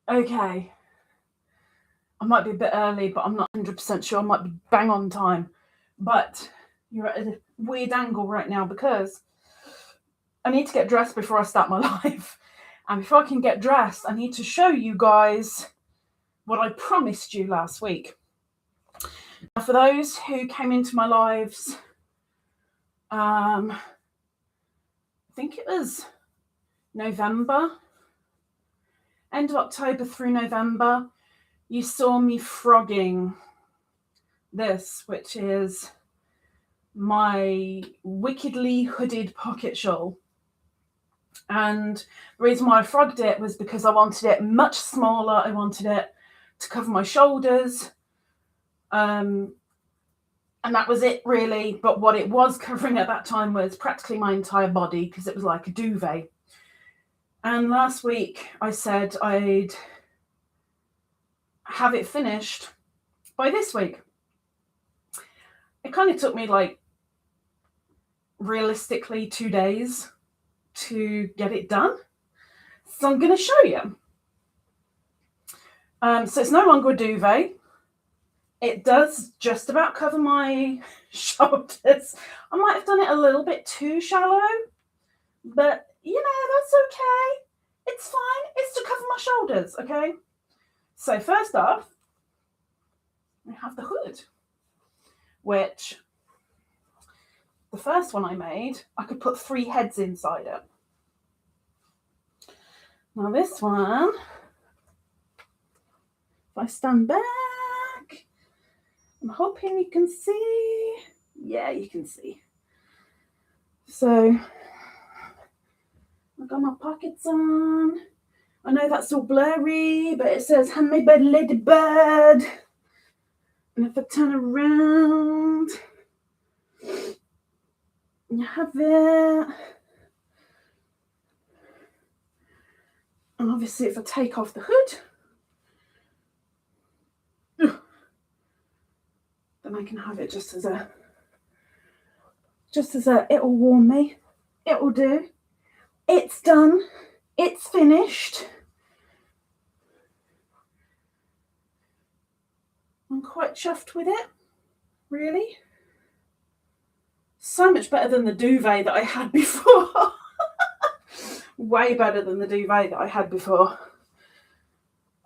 Okay. I might be a bit early, but I'm not 100% sure. I might be bang on time. But you're at a weird angle right now because I need to get dressed before I start my live. And before I can get dressed, I need to show you guys what I promised you last week. Now, for those who came into my lives, I think it was November, end of October through November, you saw me frogging this, which is my wickedly hooded pocket shawl. And the reason why I frogged it was because I wanted it much smaller. I wanted it to cover my shoulders. And that was it, really. But what it was covering at that time was practically my entire body because it was like a duvet. And last week I said I'd have it finished by this week. It kind of took me like realistically 2 days to get it done. So I'm going to show you. So it's no longer a duvet. It does just about cover my shoulders. I might have done it a little bit too shallow, but you know, that's okay. It's fine. It's to cover my shoulders, okay? So first off, we have the hood, which the first one I made, I could put 3 heads inside it. Now this one, if I stand back, I'm hoping you can see. Yeah, you can see. So I've got my pockets on. I know that's all blurry, but it says handmade by Ladybird. And if I turn around, you have it. And obviously if I take off the hood, then I can have it just as a, it'll warm me. It will do. It's done. It's finished. I'm quite chuffed with it, really. So much better than the duvet that I had before. Way better than the duvet that I had before.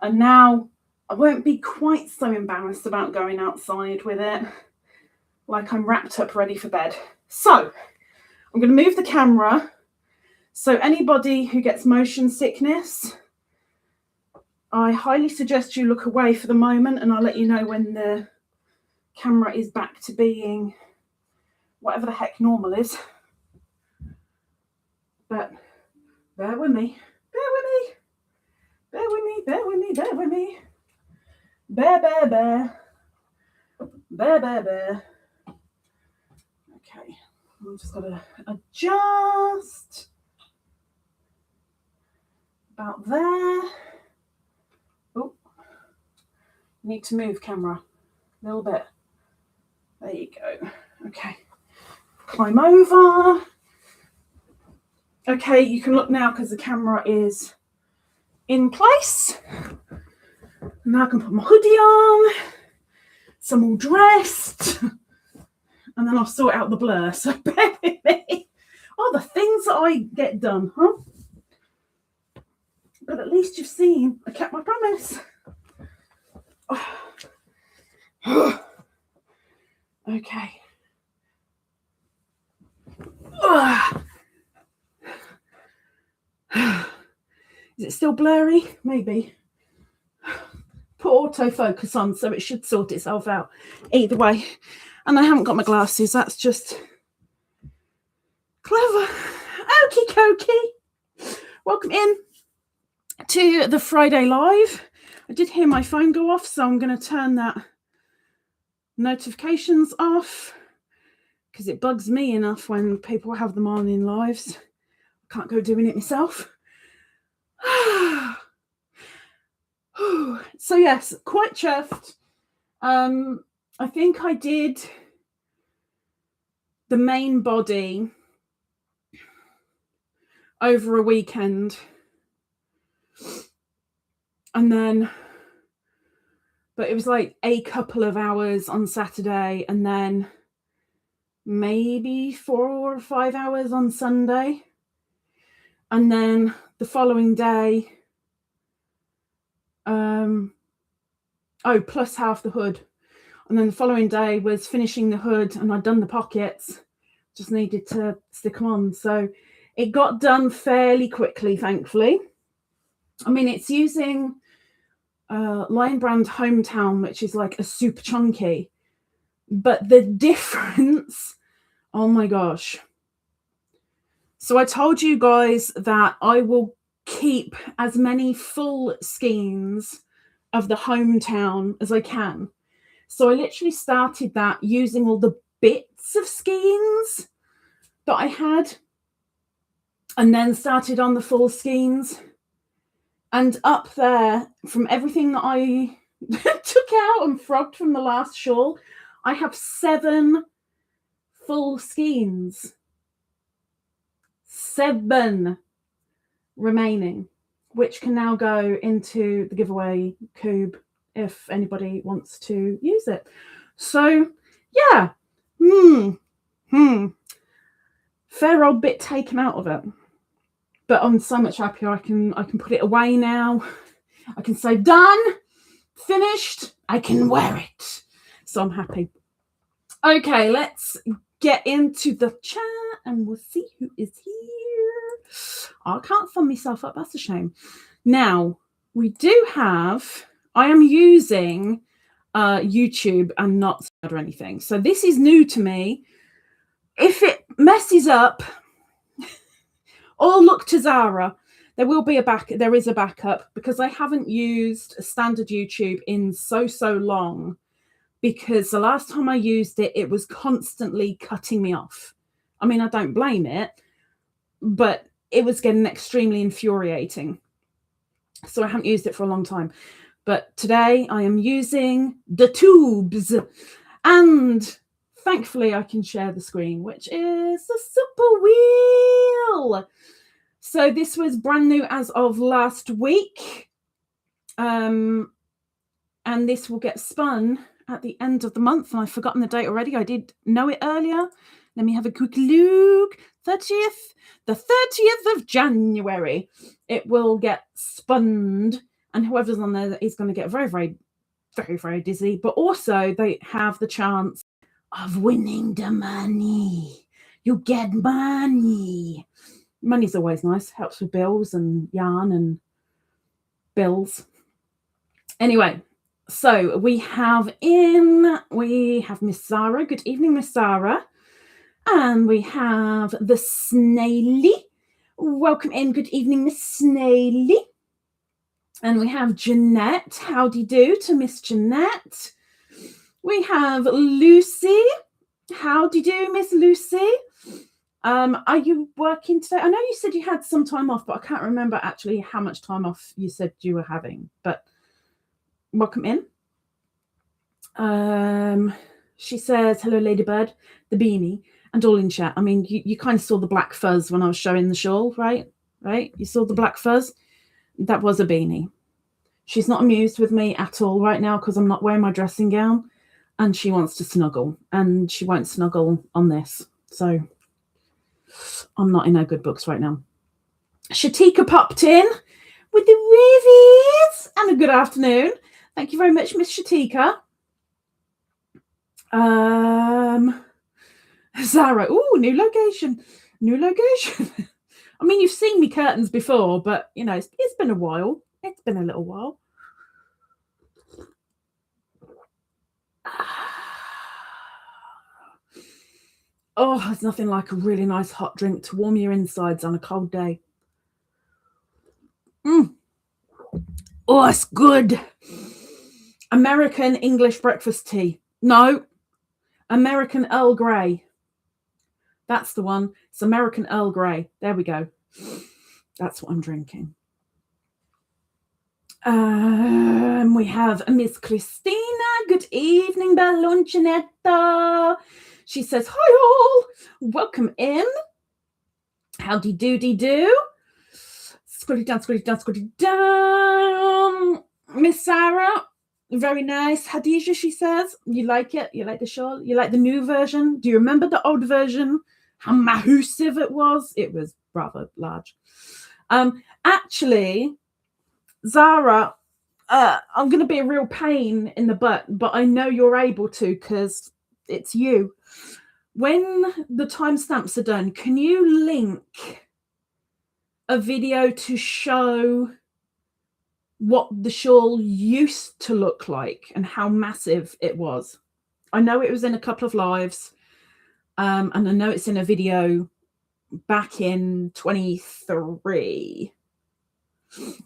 And now I won't be quite so embarrassed about going outside with it. Like I'm wrapped up ready for bed. So I'm going to move the camera. So anybody who gets motion sickness, I highly suggest you look away for the moment, and I'll let you know when the camera is back to being whatever the heck normal is. But bear with me. Bear with me. Bear with me. Bear with me. Bear with me. Bear, bear, bear. Bear, bear, bear. Okay. I've just got to adjust. About there. Oh, need to move camera a little bit. There you go. Okay. Climb over. Okay, you can look now because the camera is in place. Now I can put my hoodie on. So I'm all dressed. And then I'll sort out the blur. So bear with me. Oh, the things that I get done, huh? But at least you've seen I kept my promise. Oh. Okay. Is it still blurry? Maybe. Put autofocus on so it should sort itself out. Either way. And I haven't got my glasses. That's just clever. Okie dokie. Welcome in to the Friday live. I did hear my phone go off, so I'm going to turn that notifications off because it bugs me enough when people have them on in lives. I can't go doing it myself. So yes, quite chuffed. I think I did the main body over a weekend. And then, but it was like a couple of hours on Saturday, and then maybe 4 or 5 hours on Sunday. And then the following day, plus half the hood. And then the following day was finishing the hood, and I'd done the pockets, just needed to stick them on. So it got done fairly quickly, thankfully. I mean, it's using Lion Brand Hometown, which is like a super chunky, but the difference, oh my gosh. So I told you guys that I will keep as many full skeins of the Hometown as I can. So I literally started that using all the bits of skeins that I had, and then started on the full skeins. And up there, from everything that I took out and frogged from the last shawl, I have 7 full skeins. 7 remaining, which can now go into the giveaway cube if anybody wants to use it. So yeah, fair old bit taken out of it, but I'm so much happier. I can put it away now. I can say done, finished, I can wear it. So I'm happy. Okay, let's get into the chat and we'll see who is here. Oh, I can't thumb myself up, that's a shame. Now, we do have, I am using YouTube and not or anything. So this is new to me. If it messes up, all look to Zara. There will be there is a backup, because I haven't used a standard YouTube in so long, because the last time I used it, it was constantly cutting me off. I mean, I don't blame it, but it was getting extremely infuriating. So I haven't used it for a long time. But today I am using the 2's, and thankfully I can share the screen, which is a super wheel. So this was brand new as of last week. And this will get spun at the end of the month. And I've forgotten the date already. I did know it earlier. Let me have a quick look. The 30th of January. It will get spun. And whoever's on there is going to get very dizzy. But also they have the chance of winning the money. You get money. Money's always nice. Helps with bills and yarn and bills. Anyway, so we have Miss Zara. Good evening, Miss Zara. And we have the Snaily. Welcome in. Good evening, Miss Snaily. And we have Jeanette. Howdy do to Miss Jeanette. We have Lucy. Howdy do, Miss Lucy. Are you working today? I know you said you had some time off, but I can't remember actually how much time off you said you were having. But welcome in. She says, hello, Ladybird, the beanie, and all in chat. I mean, you kind of saw the black fuzz when I was showing the shawl, right? Right? You saw the black fuzz? That was a beanie. She's not amused with me at all right now because I'm not wearing my dressing gown, and she wants to snuggle, and she won't snuggle on this. So I'm not in her good books right now. Shatika popped in with the reviews, and a good afternoon. Thank you very much, Miss Shatika. Zara, ooh, new location. I mean, you've seen me curtains before, but you know, it's been a while. It's been a little while. Oh, there's nothing like a really nice hot drink to warm your insides on a cold day. Oh, it's good. American English breakfast tea. No, American Earl Grey. That's the one. It's American Earl Grey. There we go. That's what I'm drinking. We have Miss Christina. Good evening, Belluncinetta. She says, hi all. Welcome in. Howdy doody do. Scrolly down, scrolly down, scrolly down. Miss Sarah, very nice. Khadijah, she says, you like it? You like the shawl? You like the new version? Do you remember the old version? How massive it was? It was rather large. Actually, Zara, I'm going to be a real pain in the butt, but I know you're able to because it's you. When the timestamps are done, can you link a video to show what the shawl used to look like and how massive it was? I know it was in a couple of lives, and I know it's in a video back in 23.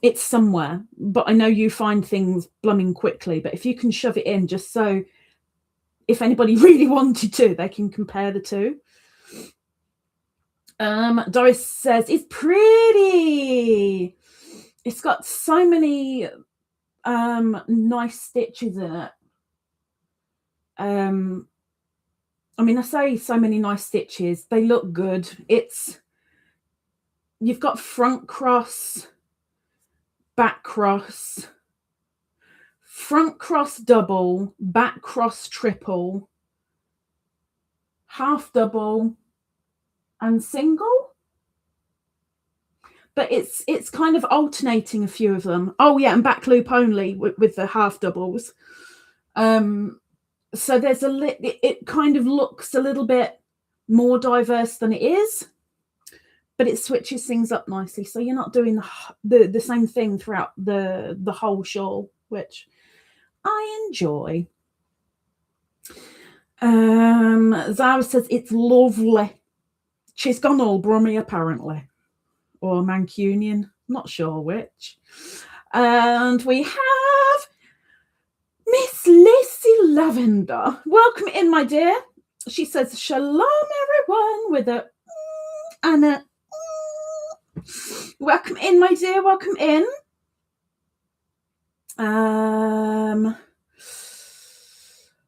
It's somewhere, but I know you find things blooming quickly. But if you can shove it in, just so if anybody really wanted to, they can compare the two. Doris says it's pretty. It's got so many nice stitches in it. I mean, I say so many nice stitches. They look good. You've got front cross, back cross, front cross double, back cross triple, half double, and single. But it's kind of alternating a few of them. Oh yeah, and back loop only with the half doubles. So there's it kind of looks a little bit more diverse than it is, but it switches things up nicely. So you're not doing the same thing throughout the whole shawl, which I enjoy. Zara says it's lovely. She's gone all Brummie apparently, or Mancunian, not sure which. And we have Miss Lacey Lavender. Welcome in, my dear. She says, shalom, everyone, with a and a welcome in, my dear. Welcome in.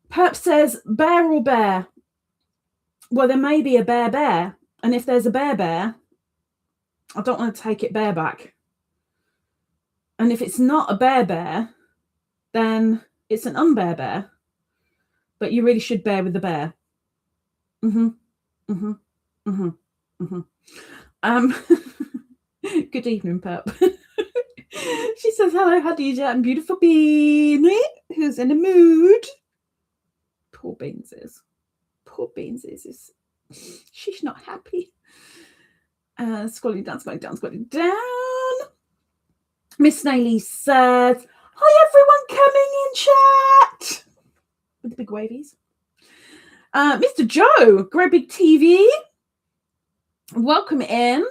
Purp says, bear or bear? Well, there may be a bear. And if there's a bear, I don't want to take it bareback. And if it's not a bear, then it's an unbear. But you really should bear with the bear. Good evening, Purp. She says, hello, Khadijah, and beautiful Beanie, who's in a mood. Poor Beans is. She's not happy. Scrolling down. Miss Snaily says, hi, everyone coming in chat. With the big wavies. Mr. Joe, Great Big TV. Welcome in.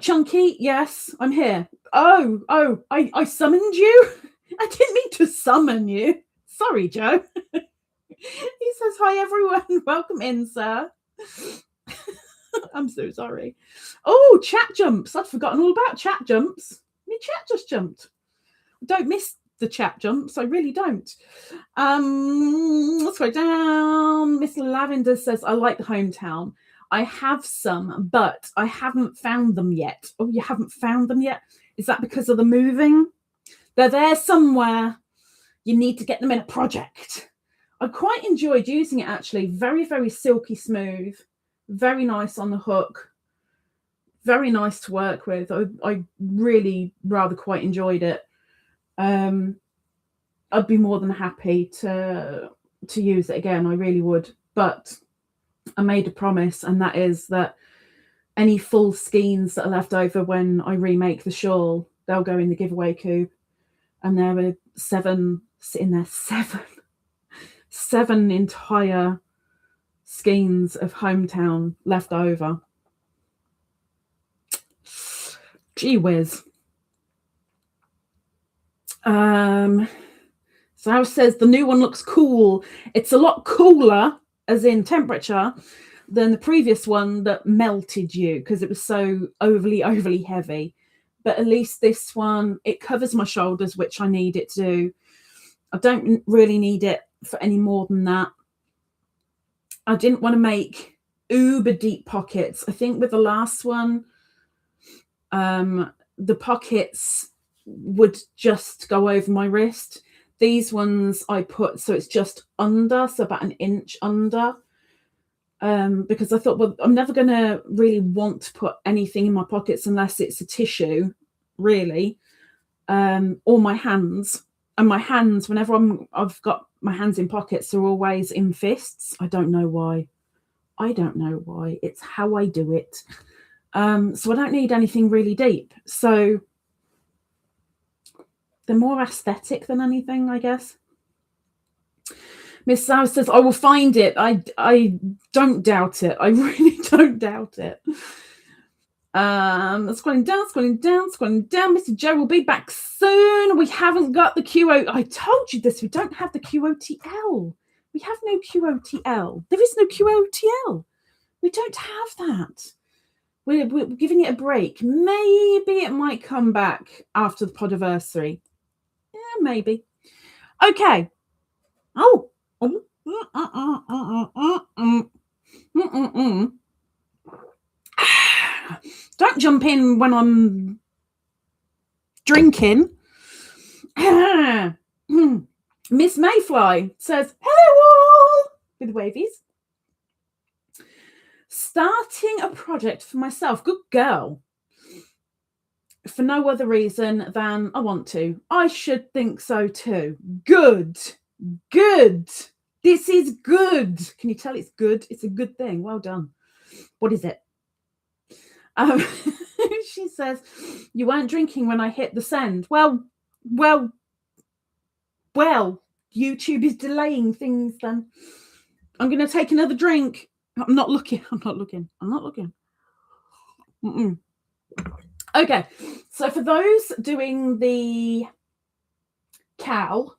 Chunky, yes, I'm here. Oh, I summoned you? I didn't mean to summon you. Sorry, Joe. He says, hi, everyone. Welcome in, sir. I'm so sorry. Oh, chat jumps. I'd forgotten all about chat jumps. My chat just jumped. I don't miss the chat jumps. I really don't. Let's go down. Miss Lavender says, I like the hometown. I have some, but I haven't found them yet. Oh, you haven't found them yet? Is that because of the moving? They're there somewhere. You need to get them in a project. I quite enjoyed using it, actually. Very, very silky smooth. Very nice on the hook. Very nice to work with. I really rather quite enjoyed it. I'd be more than happy to use it again. I really would. But I made a promise, and that is that any full skeins that are left over when I remake the shawl, they'll go in the giveaway coop. And there were 7 sitting there. 7 entire skeins of hometown left over. Gee whiz. Sarah says the new one looks cool. It's a lot cooler, as in temperature, than the previous one that melted you because it was so overly heavy. But at least this one, it covers my shoulders, which I need it to do. I don't really need it for any more than that. I didn't want to make uber deep pockets. I think with the last one, the pockets would just go over my wrist. These ones I put so it's just under, so about an inch under, because I thought, well, I'm never going to really want to put anything in my pockets unless it's a tissue, really, or my hands. And my hands, whenever I've got my hands in pockets, are always in fists. I don't know why. It's how I do it. So I don't need anything really deep. So they're more aesthetic than anything, I guess. Miss Sow says, I will find it. I don't doubt it. I really don't doubt it. Scrolling down. Mr. Joe will be back soon. We haven't got the QO. I told you this. We don't have the QOTL. We have no QOTL. There is no QOTL. We don't have that. We're giving it a break. Maybe it might come back after the podiversary. Yeah, maybe. Okay. Oh. Don't jump in when I'm drinking. Miss Mayfly says, hello all, with wavies. Starting a project for myself. Good girl. For no other reason than I want to. I should think so too. Good. This is good. Can you tell it's good? It's a good thing. Well done. What is it? She says, you weren't drinking when I hit the send. Well, YouTube is delaying things then. I'm going to take another drink. I'm not looking. Mm-mm. Okay, so for those doing the cowl,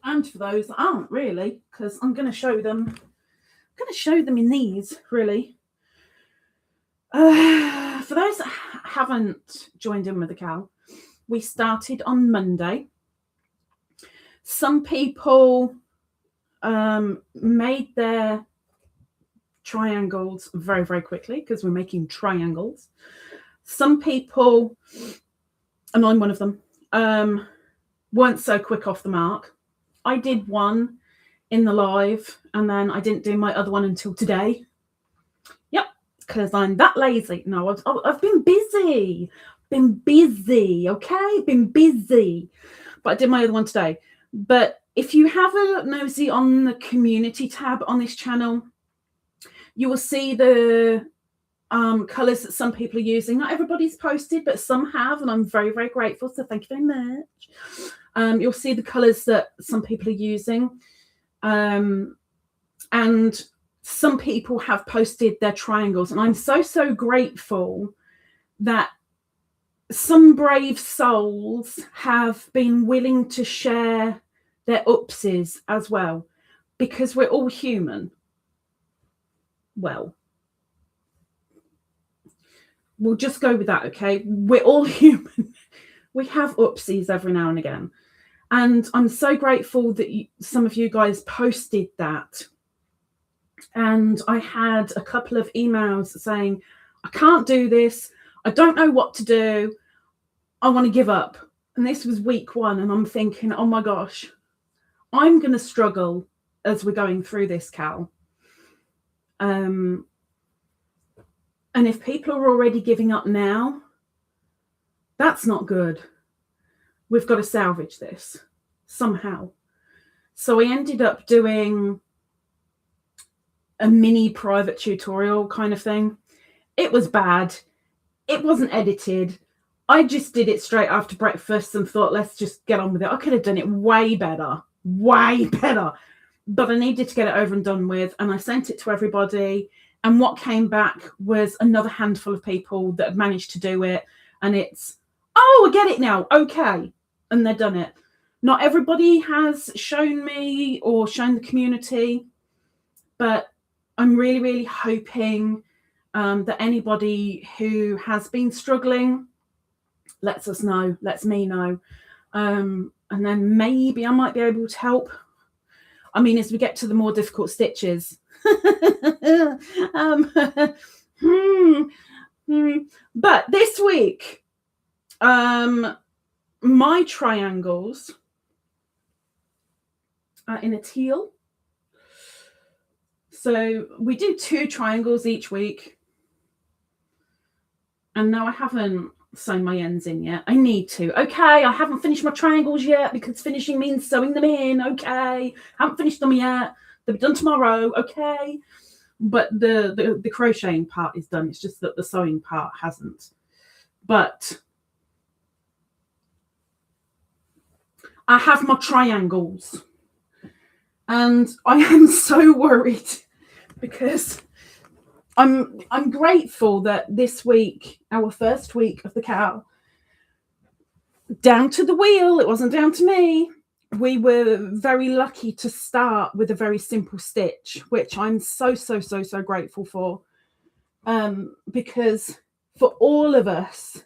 and for those that aren't really, because I'm going to show them. I'm going to show them in these, really. For those that haven't joined in with the cowl, we started on Monday. Some people made their triangles very, very quickly because we're making triangles. Some people, and I'm one of them, weren't so quick off the mark. I did one in the live and then I didn't do my other one until today. Yep, because I'm that lazy. No, I've been busy. Okay? Been busy. But I did my other one today. But if you have a look nosy on the community tab on this channel, you will see the colours that some people are using. Not everybody's posted, but some have, and I'm very, very grateful. So thank you very much. You'll see the colours that some people are using. And some people have posted their triangles. And I'm so, so grateful that some brave souls have been willing to share their oopsies as well, because we're all human. Well, we'll just go with that, okay? We're all human. We have oopsies every now and again. And I'm so grateful that some of you guys posted that. And I had a couple of emails saying, I can't do this. I don't know what to do. I want to give up. And this was week 1. And I'm thinking, oh my gosh, I'm going to struggle as we're going through this, Cal. And if people are already giving up now, that's not good. We've got to salvage this somehow. So I ended up doing a mini private tutorial kind of thing. It was bad. It wasn't edited. I just did it straight after breakfast and thought, let's just get on with it. I could have done it way better. But I needed to get it over and done with. And I sent it to everybody. And what came back was another handful of people that had managed to do it. And it's, oh, I get it now. Okay. And they've done it. Not everybody has shown me or shown the community, but I'm really, really hoping that anybody who has been struggling lets us know, lets me know. And then maybe I might be able to help. I mean, as we get to the more difficult stitches, But this week, my triangles are in a teal. So we do 2 triangles each week. And no, I haven't sewn my ends in yet. I need to. Okay, I haven't finished my triangles yet because finishing means sewing them in. Okay, haven't finished them yet. They'll be done tomorrow. Okay. But the crocheting part is done. It's just that the sewing part hasn't. But I have my triangles. And I am so worried because I'm grateful that this week, our first week of the cow, down to the wheel, it wasn't down to me. We were very lucky to start with a very simple stitch, which I'm so grateful for. Because for all of us,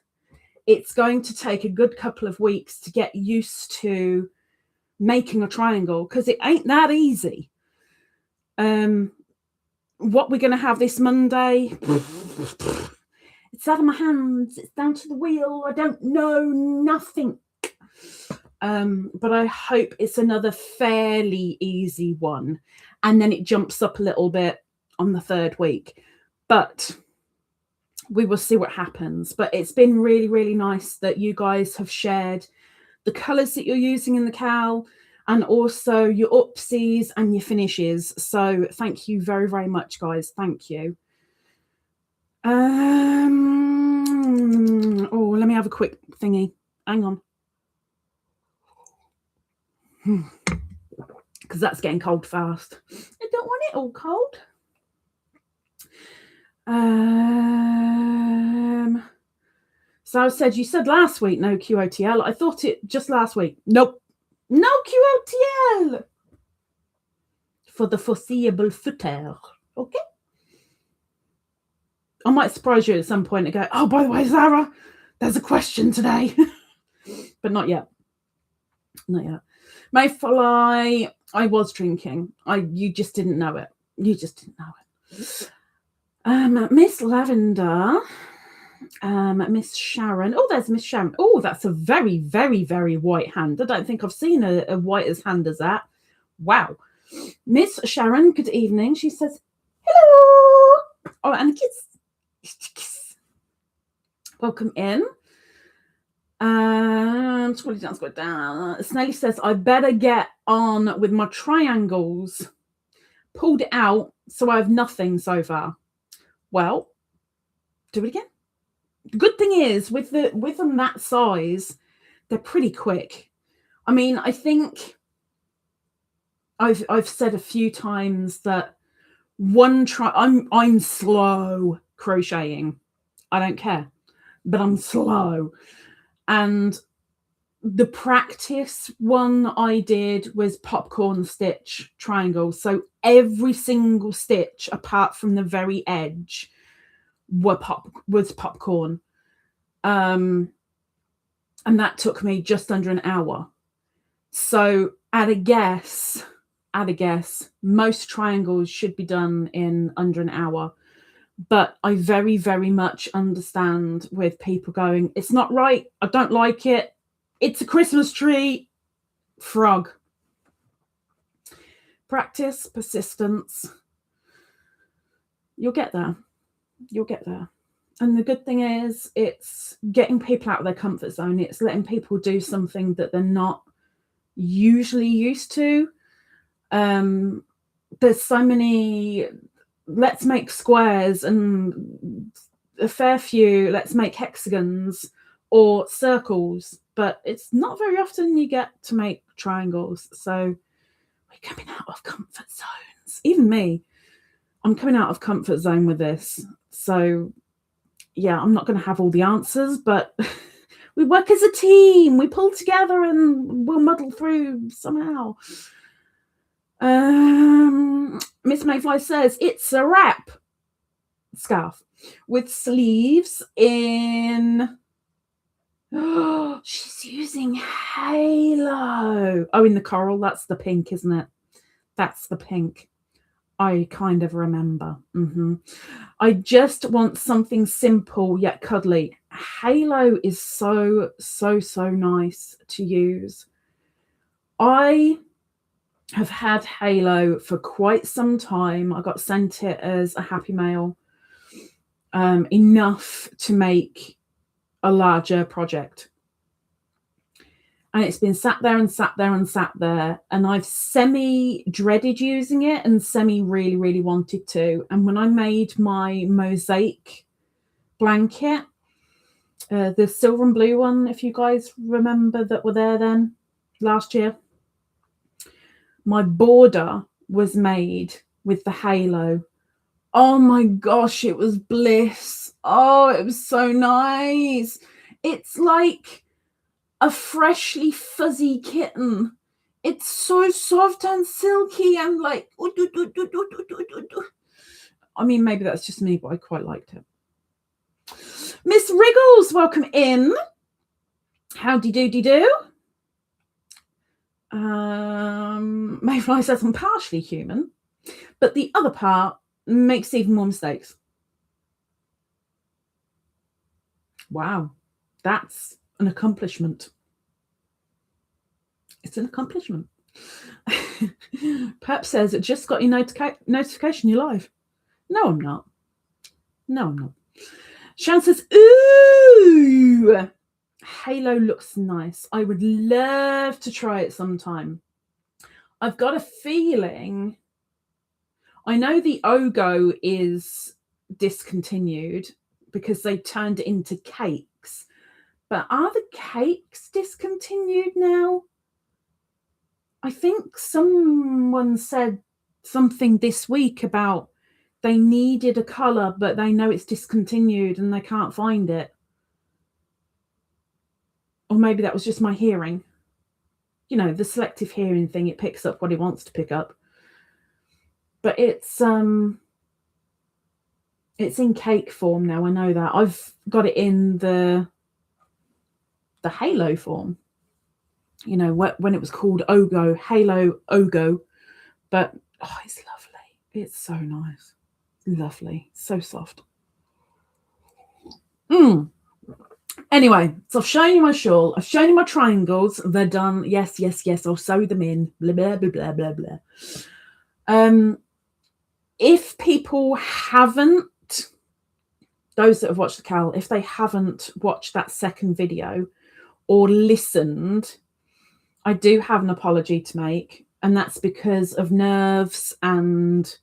it's going to take a good couple of weeks to get used to making a triangle because it ain't that easy. What we're going to have this Monday, it's out of my hands. It's down to the wheel. I don't know nothing. But I hope it's another fairly easy one. And then it jumps up a little bit on the 3rd week. But we will see what happens. But it's been really, really nice that you guys have shared the colours that you're using in the cowl and also your upsies and your finishes. So thank you very, very much, guys. Thank you. Oh, let me have a quick thingy. Hang on. Because that's getting cold fast. I don't want it all cold. So I said, you said last week, no QOTL. I thought it just last week. Nope. No QOTL. For the foreseeable future. Okay. I might surprise you at some point and go, oh, by the way, Zara, there's a question today. But not yet. Not yet. Mayfly, I was drinking. You just didn't know it. You just didn't know it. Miss Lavender, Miss Sharon. Oh, there's Miss Sharon. Oh, that's a very, very, very white hand. I don't think I've seen a white as hand as that. Wow. Miss Sharon, good evening. She says, hello. Oh, and a kiss. Welcome in. Scrolling down, scroll down. Snelly says, I better get on with my triangles. Pulled it out, so I have nothing so far. Well, do it again. The good thing is, with them that size, they're pretty quick. I mean, I think I've said a few times that I'm slow crocheting. I don't care, but I'm slow. And the practice one I did was popcorn stitch triangle. So every single stitch, apart from the very edge, was popcorn. And that took me just under an hour. So at a guess, most triangles should be done in under an hour. But I very, very much understand with people going, it's not right. I don't like it. It's a Christmas tree. Frog. Practice, persistence. You'll get there. You'll get there. And the good thing is it's getting people out of their comfort zone. It's letting people do something that they're not usually used to. There's so many, let's make squares, and a fair few, let's make hexagons or circles. But it's not very often you get to make triangles. So we're coming out of comfort zones. Even me, I'm coming out of comfort zone with this. So yeah, I'm not going to have all the answers, but we work as a team. We pull together and we'll muddle through somehow. Miss Mayfly says it's a wrap scarf with sleeves in. Oh, she's using Halo. Oh, in the coral. That's the pink, isn't it? That's the pink. I kind of remember. I just want something simple yet cuddly. Halo is so nice to use. I have had Halo for quite some time. I got sent it as a Happy Mail, enough to make a larger project. And it's been sat there and sat there and sat there. And I've semi-dreaded using it and semi-really wanted to. And when I made my mosaic blanket, the silver and blue one, if you guys remember that were there then last year, my border was made with the halo. Oh my gosh, it was bliss. Oh, it was so nice. It's like a freshly fuzzy kitten. It's so soft and silky and like, I mean, maybe that's just me, but I quite liked it. Miss Wriggles, welcome in. Howdy doody do. Mayfly says I'm partially human, but the other part makes even more mistakes. Wow, that's an accomplishment. It's an accomplishment. Purp says, it just got your notification you're live. No, I'm not. No, I'm not. Shan says, ooh, Halo looks nice. I would love to try it sometime. I've got a feeling, I know the Ogo is discontinued because they turned it into cakes, but are the cakes discontinued now? I think someone said something this week about they needed a colour, but they know it's discontinued and they can't find it. Or maybe that was just my hearing. You know, the selective hearing thing, it picks up what it wants to pick up. But it's in cake form now, I know that. I've got it in the Halo form. You know, when it was called Ogo, Halo Ogo. But, oh, it's lovely. It's so nice. Lovely. So soft. Anyway, so I've shown you my shawl. I've shown you my triangles. They're done. Yes. I'll sew them in. Blah, blah, blah, blah, blah. If people haven't, those that have watched the Cal, if they haven't watched that second video or listened, I do have an apology to make. And that's because of nerves and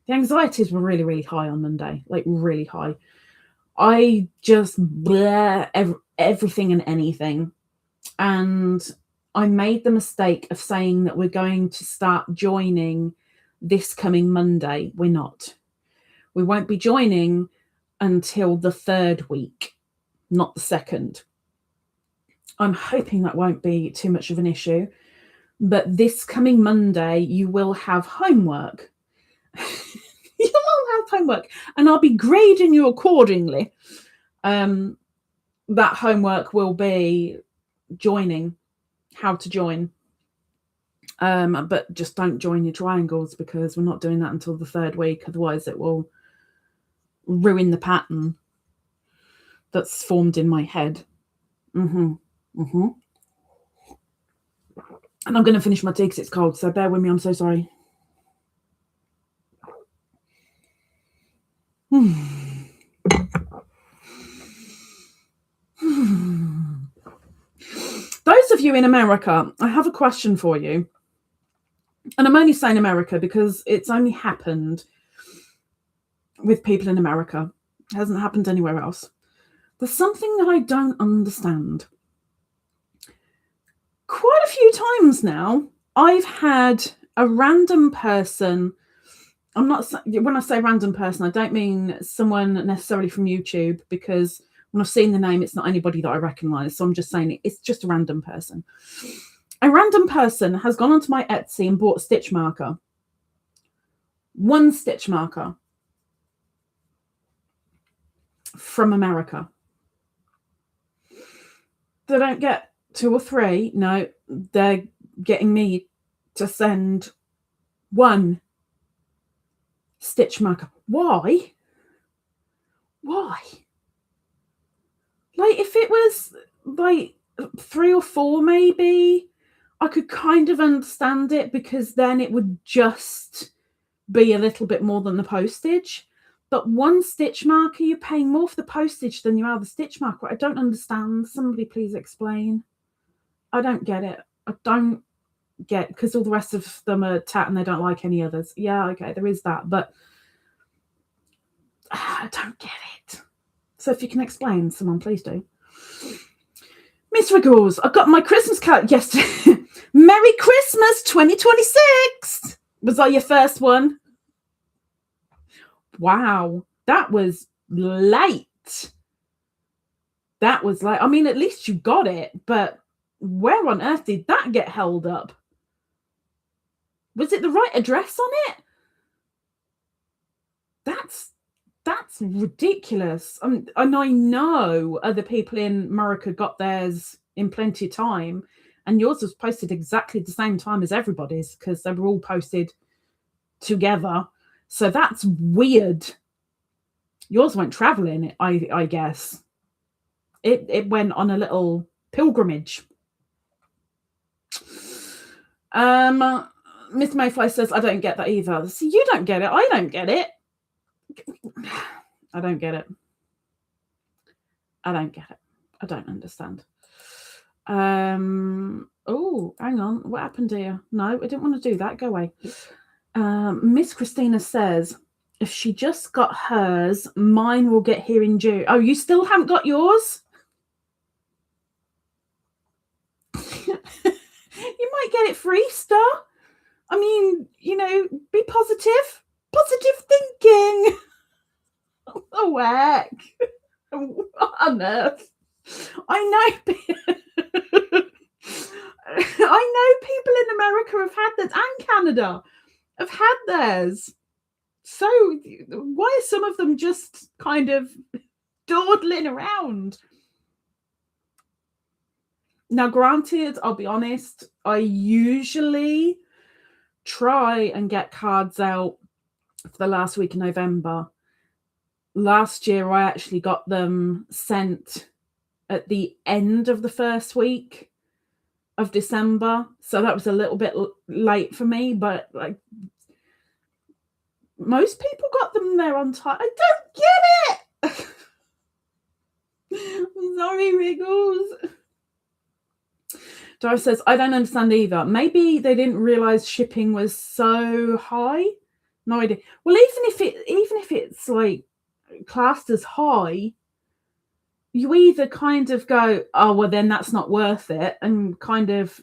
the anxieties were really high on Monday, like really high. I just blare everything and anything. And I made the mistake of saying that we're going to start joining this coming Monday. We're not. We won't be joining until the 3rd week, not the 2nd. I'm hoping that won't be too much of an issue. But this coming Monday, you will have homework. You will have homework, and I'll be grading you accordingly. That homework will be joining, how to join. But just don't join your triangles because we're not doing that until the 3rd week. Otherwise, it will ruin the pattern that's formed in my head. And I'm going to finish my tea because it's cold, so bear with me. I'm so sorry. Those of you in America, I have a question for you. And I'm only saying America because it's only happened with people in America. It hasn't happened anywhere else. There's something that I don't understand. Quite a few times now, I've had a random person. When I say random person, I don't mean someone necessarily from YouTube, because when I've seen the name, it's not anybody that I recognize. So I'm just saying it's just a random person. A random person has gone onto my Etsy and bought a stitch marker. One stitch marker from America. They don't get 2 or 3. No, they're getting me to send 1 stitch marker. Why? Like, if it was like 3 or 4, maybe I could kind of understand it, because then it would just be a little bit more than the postage. But 1 stitch marker, you're paying more for the postage than you are the stitch marker. I don't understand. Somebody please explain. I don't get it. I don't get, because all the rest of them are tat and they don't like any others. Yeah, okay, there is that, but I don't get it. So if you can explain, someone please do. Miss Wiggles, I got my Christmas card yesterday. Merry Christmas 2026. Was that your first one? Wow, that was late. That was like, I mean, at least you got it, but where on earth did that get held up? Was it the right address on it? That's ridiculous. And I know other people in America got theirs in plenty of time, and yours was posted exactly the same time as everybody's, because they were all posted together. So that's weird. Yours went traveling, I guess. It went on a little pilgrimage. Miss Mayfly says, I don't get that either. So you don't get it. I don't get it. I don't get it. I don't get it. I don't understand. Oh, hang on. What happened here? No, I didn't want to do that. Go away. Miss Christina says, if she just got hers, mine will get here in June. Oh, you still haven't got yours? You might get it for Easter. I mean, you know, be positive. Positive thinking. Oh, heck. What on earth? I know people in America have had theirs, and Canada have had theirs. So why are some of them just kind of dawdling around? Now, granted, I'll be honest, I usually try and get cards out for the last week of November. Last year, I actually got them sent at the end of the first week of December. So that was a little bit late for me, but like most people got them there on time. I don't get it. I'm sorry, Wriggles. Doris says, I don't understand either. Maybe they didn't realize shipping was so high. No idea. Well, even if it's like classed as high, you either kind of go, oh, well, then that's not worth it, and kind of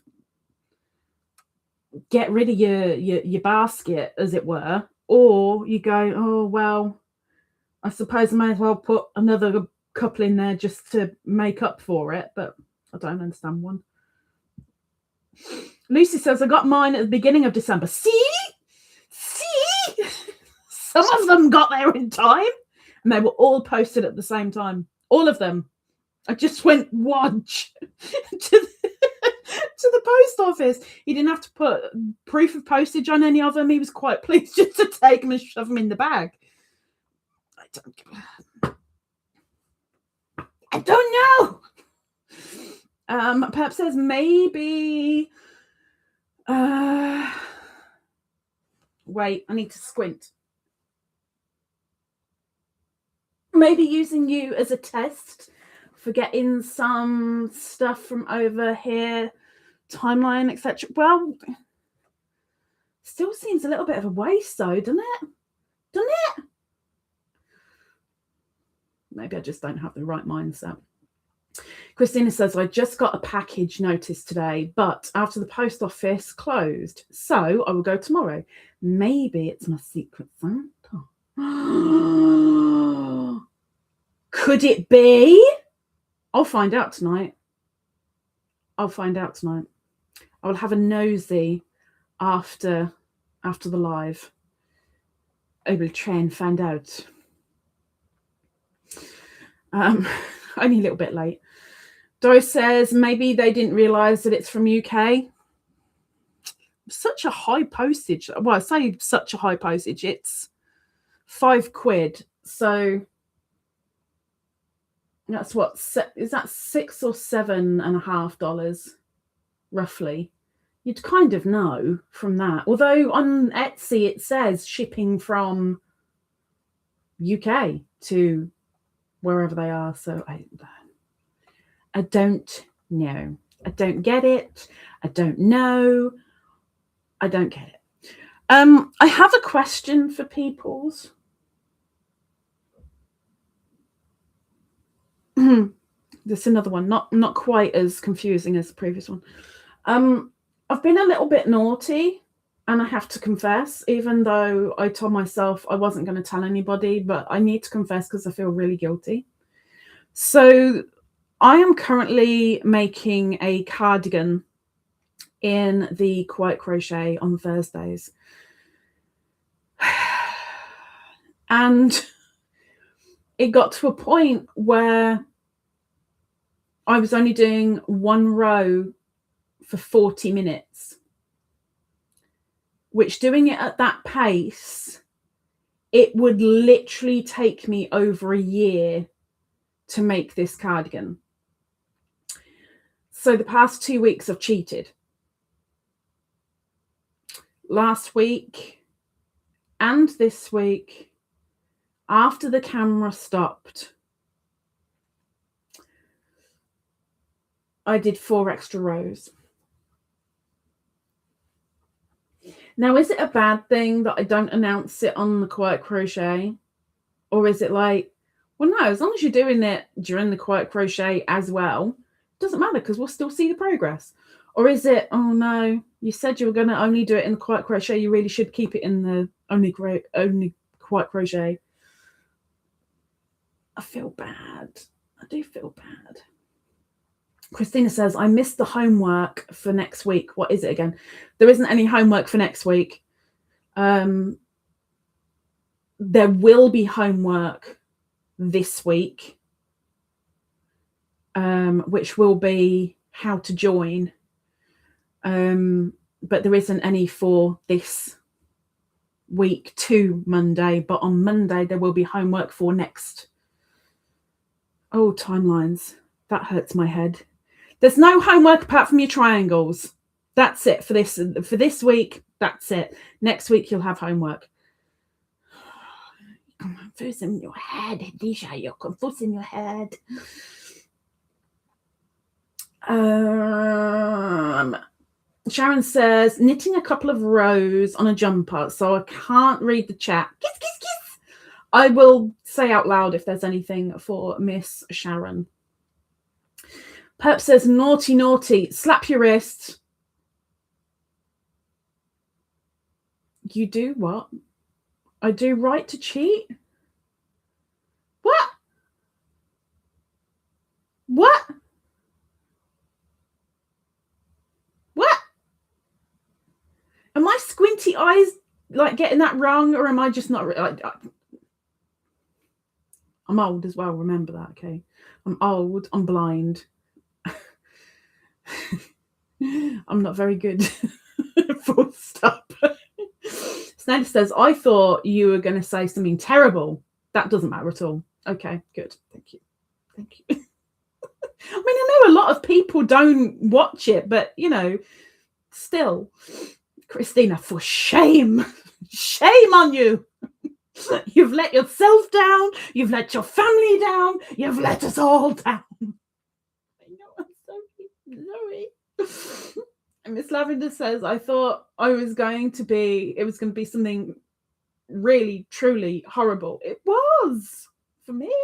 get rid of your basket, as it were, or you go, oh, well, I suppose I may as well put another couple in there just to make up for it, but I don't understand one. Lucy says, I got mine at the beginning of December. See? Some of them got there in time, and they were all posted at the same time. All of them. I just went watch to the post office. He didn't have to put proof of postage on any of them. He was quite pleased just to take them and shove them in the bag. I don't know. Perhaps says maybe. Wait, I need to squint. Maybe using you as a test for getting some stuff from over here, timeline, etc. Well, still seems a little bit of a waste, though, doesn't it? Doesn't it? Maybe I just don't have the right mindset. Christina says, I just got a package notice today, but after the post office closed, so I will go tomorrow. Maybe it's my secret Santa. Could it be? I'll find out tonight. I will have a nosy after the live. I will try and find out. Only a little bit late. Doris says maybe they didn't realise that it's from UK. such a high postage. Well, I say such a high postage. It's £5. So that's what, is that $6 or $7.50 roughly? You'd kind of know from that. Although on Etsy it says shipping from UK to wherever they are. So I don't know. I don't get it. I don't know. I don't get it. I have a question for peoples. There's another one, not quite as confusing as the previous one. I've been a little bit naughty, and I have to confess, even though I told myself I wasn't going to tell anybody, but I need to confess because I feel really guilty. So I am currently making a cardigan in the Quiet Crochet on Thursdays. And it got to a point where I was only doing one row for 40 minutes, which, doing it at that pace, it would literally take me over a year to make this cardigan. So the past 2 weeks I've cheated. Last week and this week, after the camera stopped, I did 4 extra rows. Now, is it a bad thing that I don't announce it on the Quiet Crochet? Or is it like, well, no, as long as you're doing it during the Quiet Crochet as well, it doesn't matter because we'll still see the progress. Or is it, oh no, you said you were going to only do it in the Quiet Crochet, you really should keep it in the only Quiet Crochet. I feel bad. I do feel bad. Christina says, I missed the homework for next week. What is it again? There isn't any homework for next week. There will be homework this week, which will be how to join. But there isn't any for this week to Monday. But on Monday, there will be homework for next. Oh, timelines. That hurts my head. There's no homework apart from your triangles. That's it for this week. That's it. Next week you'll have homework. You're confusing your head, Khadijah. You're confusing your head. Sharon says, knitting a couple of rows on a jumper, so I can't read the chat. Kiss, kiss, kiss. I will say out loud if there's anything for Miss Sharon. Purp says, naughty, naughty, slap your wrist. You do what? I do right to cheat? What? What? What? Am I squinty eyes like getting that wrong, or am I just not? I'm old as well, remember that, okay? I'm old, I'm blind. I'm not very good. Full stop. Snell says, I thought you were going to say something terrible. That doesn't matter at all. Okay, good. Thank you. Thank you. I mean, I know a lot of people don't watch it, but, you know, still. Christina, for shame. Shame on you. You've let yourself down. You've let your family down. You've let us all down. I know, I'm sorry. And Miss Lavender says, I thought it was going to be something really, truly horrible. It was for me.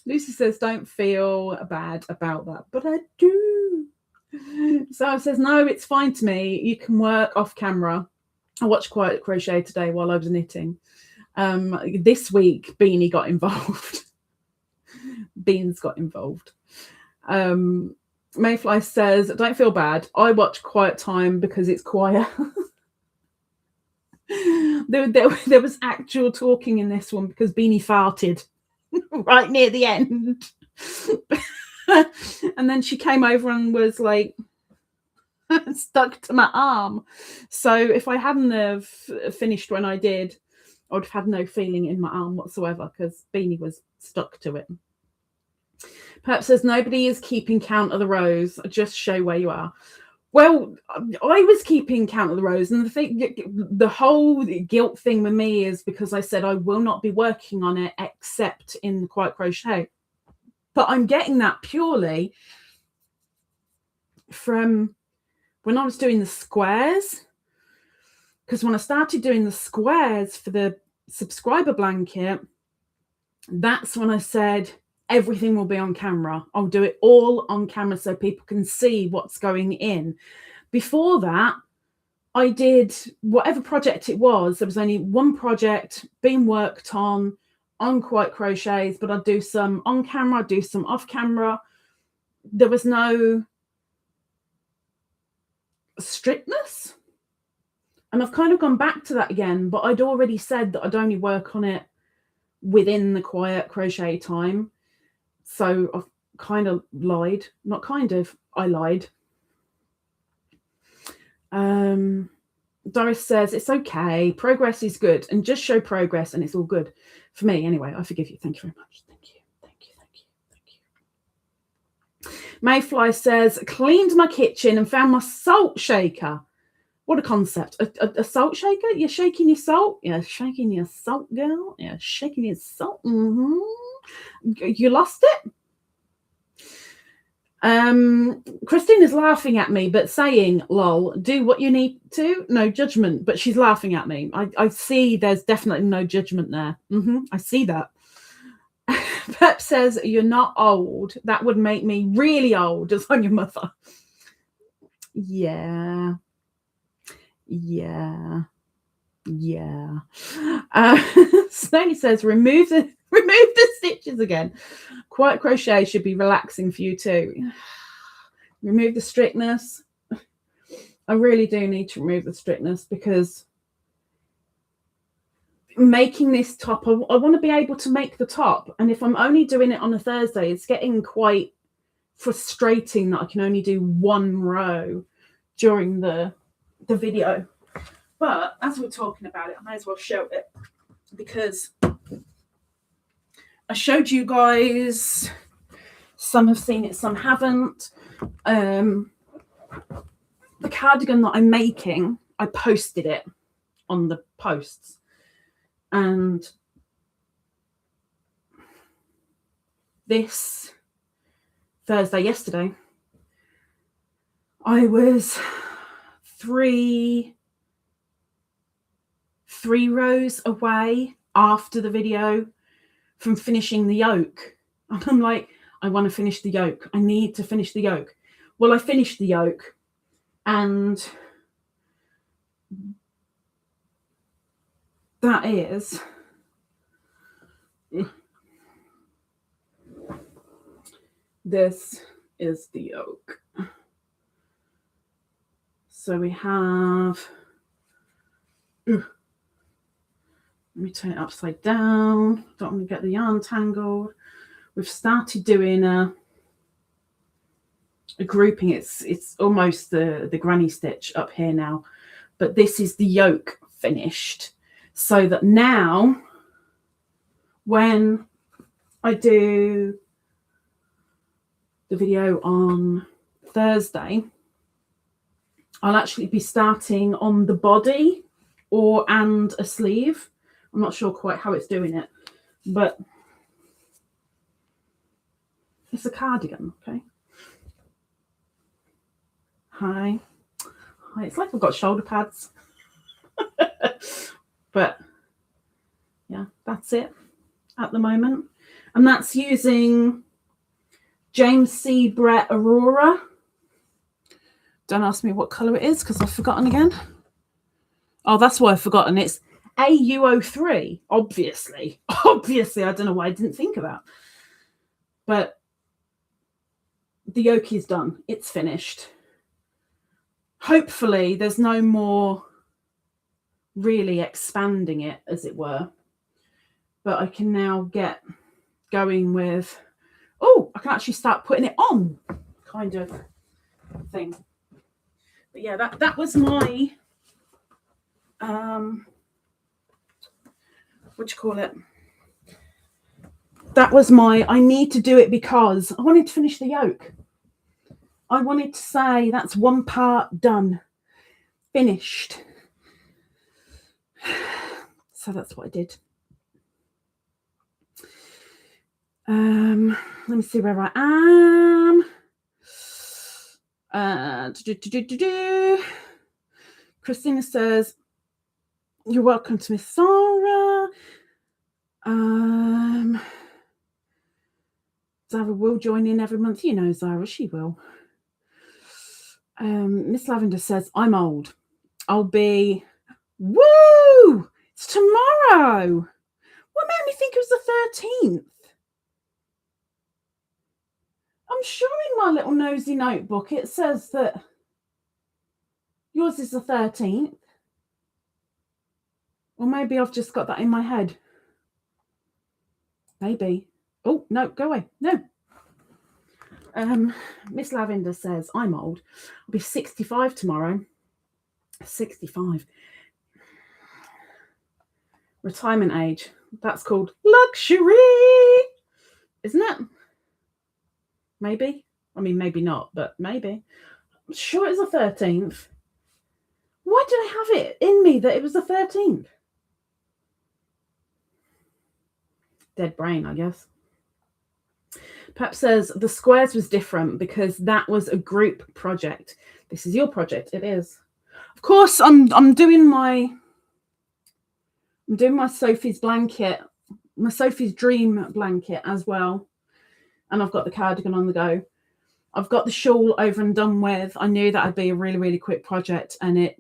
Lucy says, don't feel bad about that, but I do. So it says, no, it's fine to me. You can work off camera. I watched Quiet Crochet today while I was knitting. This week, Beanie got involved. Beans got involved. Mayfly says, don't feel bad. I watch Quiet Time because it's quiet. there was actual talking in this one because Beanie farted right near the end. And then she came over and was like, stuck to my arm. So if I hadn't have finished when I did, I would have had no feeling in my arm whatsoever because Beanie was stuck to it. Purp says, nobody is keeping count of the rows. Just show where you are. Well, I was keeping count of the rows, and the whole guilt thing with me is because I said I will not be working on it except in the quiet crochet. But I'm getting that purely from when I was doing the squares, because when I started doing the squares for the subscriber blanket, that's when I said everything will be on camera. I'll do it all on camera so people can see what's going in. Before that, I did whatever project it was. There was only one project being worked on quiet crochets, but I'd do some on camera, I'd do some off camera. There was no strictness. And I've kind of gone back to that again, but I'd already said that I'd only work on it within the quiet crochet time. So I've kind of lied. Not kind of, I lied. Doris says, it's okay. Progress is good. And just show progress and it's all good. For me, anyway, I forgive you. Thank you very much. Thank you. Thank you. Thank you. Mayfly says, cleaned my kitchen and found my salt shaker. What a concept. A salt shaker? You're shaking your salt? You're shaking your salt, girl? You're shaking your salt? You lost it? Christine is laughing at me, but saying, lol, do what you need to. No judgment, but she's laughing at me. I see there's definitely no judgment there. I see that. Purp says, you're not old. That would make me really old, as on your mother. Yeah. Snowly says, remove the stitches again. Quiet crochet should be relaxing for you too. Remove the strictness. I really do need to remove the strictness because making this top, I want to be able to make the top, and if I'm only doing it on a Thursday, it's getting quite frustrating that I can only do one row during the video. But as we're talking about it, I may as well show it because I showed you guys. Some have seen it, some haven't. The cardigan that I'm making, I posted it on the posts, and this Thursday, yesterday, I was three rows away after the video from finishing the yoke, and I'm like, I want to finish the yoke. I need to finish the yoke. Well, I finished the yoke, and that is this is the yoke. So we have, let me turn it upside down. Don't want to get the yarn tangled. We've started doing a grouping. It's almost the granny stitch up here now, but this is the yoke finished, so that now when I do the video on Thursday, I'll actually be starting on the body and a sleeve. I'm not sure quite how it's doing it, but it's a cardigan, okay? Hi. It's like I've got shoulder pads. But yeah, that's it at the moment. And that's using James C. Brett Aurora. Don't ask me what colour it is because I've forgotten again. Oh, that's why I've forgotten. It's AU03, obviously. Obviously, I don't know why I didn't think of that. But the yoke is done. It's finished. Hopefully, there's no more really expanding it, as it were. But I can now get going with, oh, I can actually start putting it on kind of thing. But yeah, that was my what do you call it? That was my, I need to do it because I wanted to finish the yoke. I wanted to say that's one part done, finished. So that's what I did. Let me see where I am. Christina says, you're welcome to Miss Sarah. Zara will join in every month. You know Zara, she will. Miss Lavender says, I'm old. I'll be, woo! It's tomorrow. What made me think it was the 13th? I'm sure in my little nosy notebook it says that yours is the 13th. Or maybe I've just got that in my head. Maybe. Oh, no, go away. No. Miss Lavender says, I'm old. I'll be 65 tomorrow. 65. Retirement age. That's called luxury. Isn't it? Maybe. I mean, maybe not, but maybe. I'm sure it's the 13th. Why did I have it in me that it was the 13th? Dead brain, I guess. Pep says the squares was different because that was a group project. This is your project. It is. Of course, I'm doing my Sophie's blanket, my Sophie's dream blanket as well. And I've got the cardigan on the go. I've got the shawl over and done with. I knew that would be a really, really quick project, and it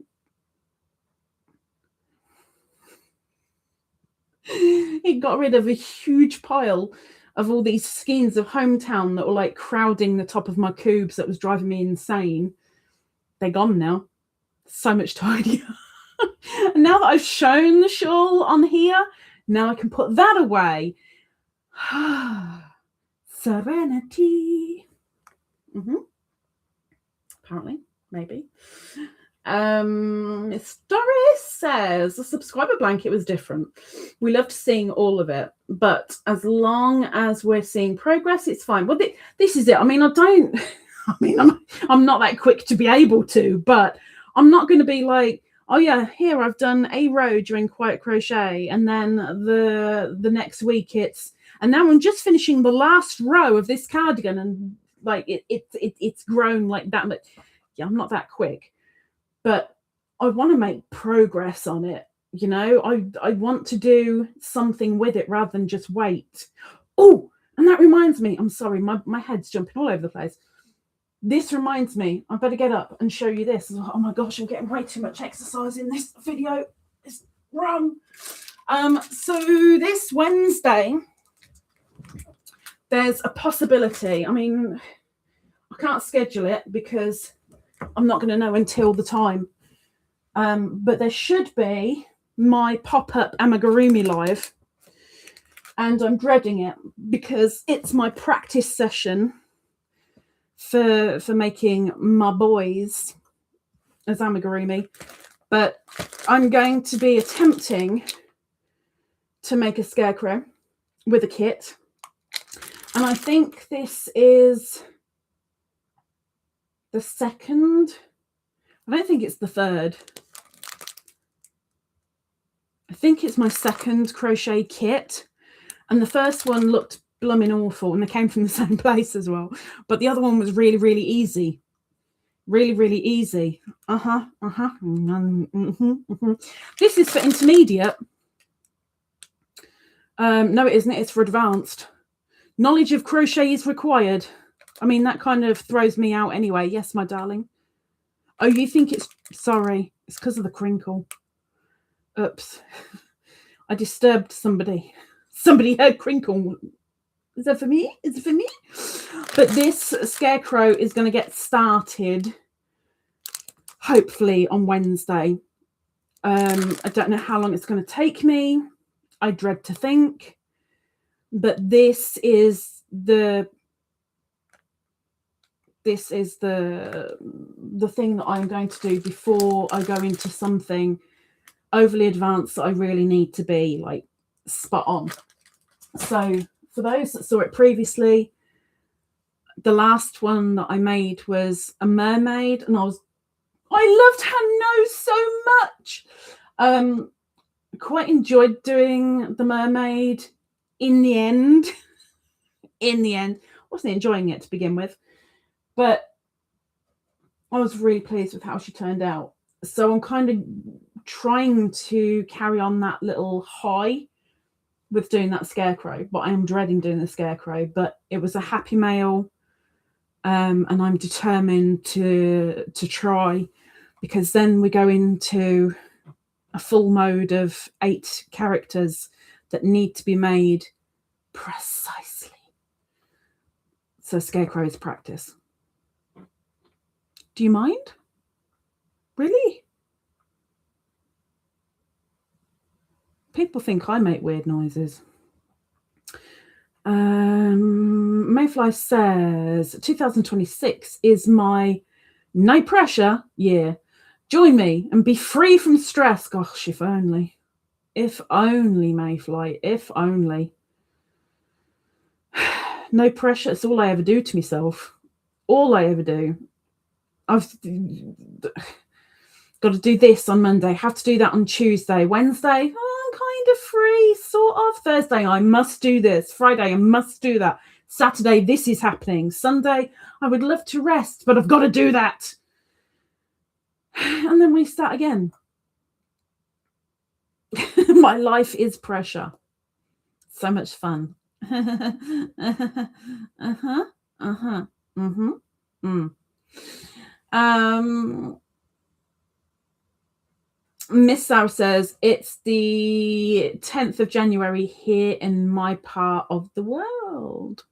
got rid of a huge pile of all these skeins of hometown that were like crowding the top of my cubes that was driving me insane. They're gone now. So much tidier. And now that I've shown the shawl on here, now I can put that away. Serenity. Apparently, maybe. Miss Doris says the subscriber blanket was different. We loved seeing all of it, but as long as we're seeing progress, it's fine. Well, this is it. I mean, I'm not that quick to be able to, but I'm not going to be like, oh yeah, here I've done a row during Quiet Crochet, and then the next week and now I'm just finishing the last row of this cardigan, and like it's grown like that. But yeah, I'm not that quick. But I want to make progress on it, you know. I want to do something with it rather than just wait. Oh, and that reminds me, I'm sorry, my head's jumping all over the place. This reminds me, I better get up and show you this. Oh my gosh, I'm getting way too much exercise in this video. It's wrong. So this Wednesday, there's a possibility. I mean, I can't schedule it because I'm not going to know until the time. But there should be my pop-up amigurumi live. And I'm dreading it because it's my practice session for making my boys as amigurumi. But I'm going to be attempting to make a scarecrow with a kit. And I think this is the second. I don't think it's the third. I think it's my second crochet kit. And the first one looked blooming awful, and they came from the same place as well. But the other one was really, really easy. Really, really easy. This is for intermediate. No, it isn't. It's for advanced. Knowledge of crochet is required. I mean, that kind of throws me out anyway. Yes, my darling. Oh, you think it's... Sorry. It's because of the crinkle. Oops. I disturbed somebody. Somebody heard crinkle. Is that for me? Is it for me? But this scarecrow is going to get started hopefully on Wednesday. I don't know how long it's going to take me. I dread to think. But this is the this is the thing that I'm going to do before I go into something overly advanced that I really need to be like spot on. So for those that saw it previously, the last one that I made was a mermaid, and I loved her nose so much. Quite enjoyed doing the mermaid in the end. Wasn't enjoying it to begin with, but I was really pleased with how she turned out. So I'm kind of trying to carry on that little high with doing that scarecrow, but I am dreading doing the scarecrow. But it was a happy mail, and I'm determined to try, because then we go into a full mode of 8 characters that need to be made precisely. So scarecrow is practice. Do you mind? Really? People think I make weird noises. Mayfly says 2026 is my no pressure year. Join me and be free from stress. Gosh, if only. If only, Mayfly. If only. No pressure. It's all I ever do to myself. All I ever do. I've got to do this on Monday. Have to do that on Tuesday. Wednesday, I'm kind of free, sort of. Thursday, I must do this. Friday, I must do that. Saturday, this is happening. Sunday, I would love to rest, but I've got to do that. And then we start again. My life is pressure. So much fun. Miss Sarah says it's the 10th of January here in my part of the world.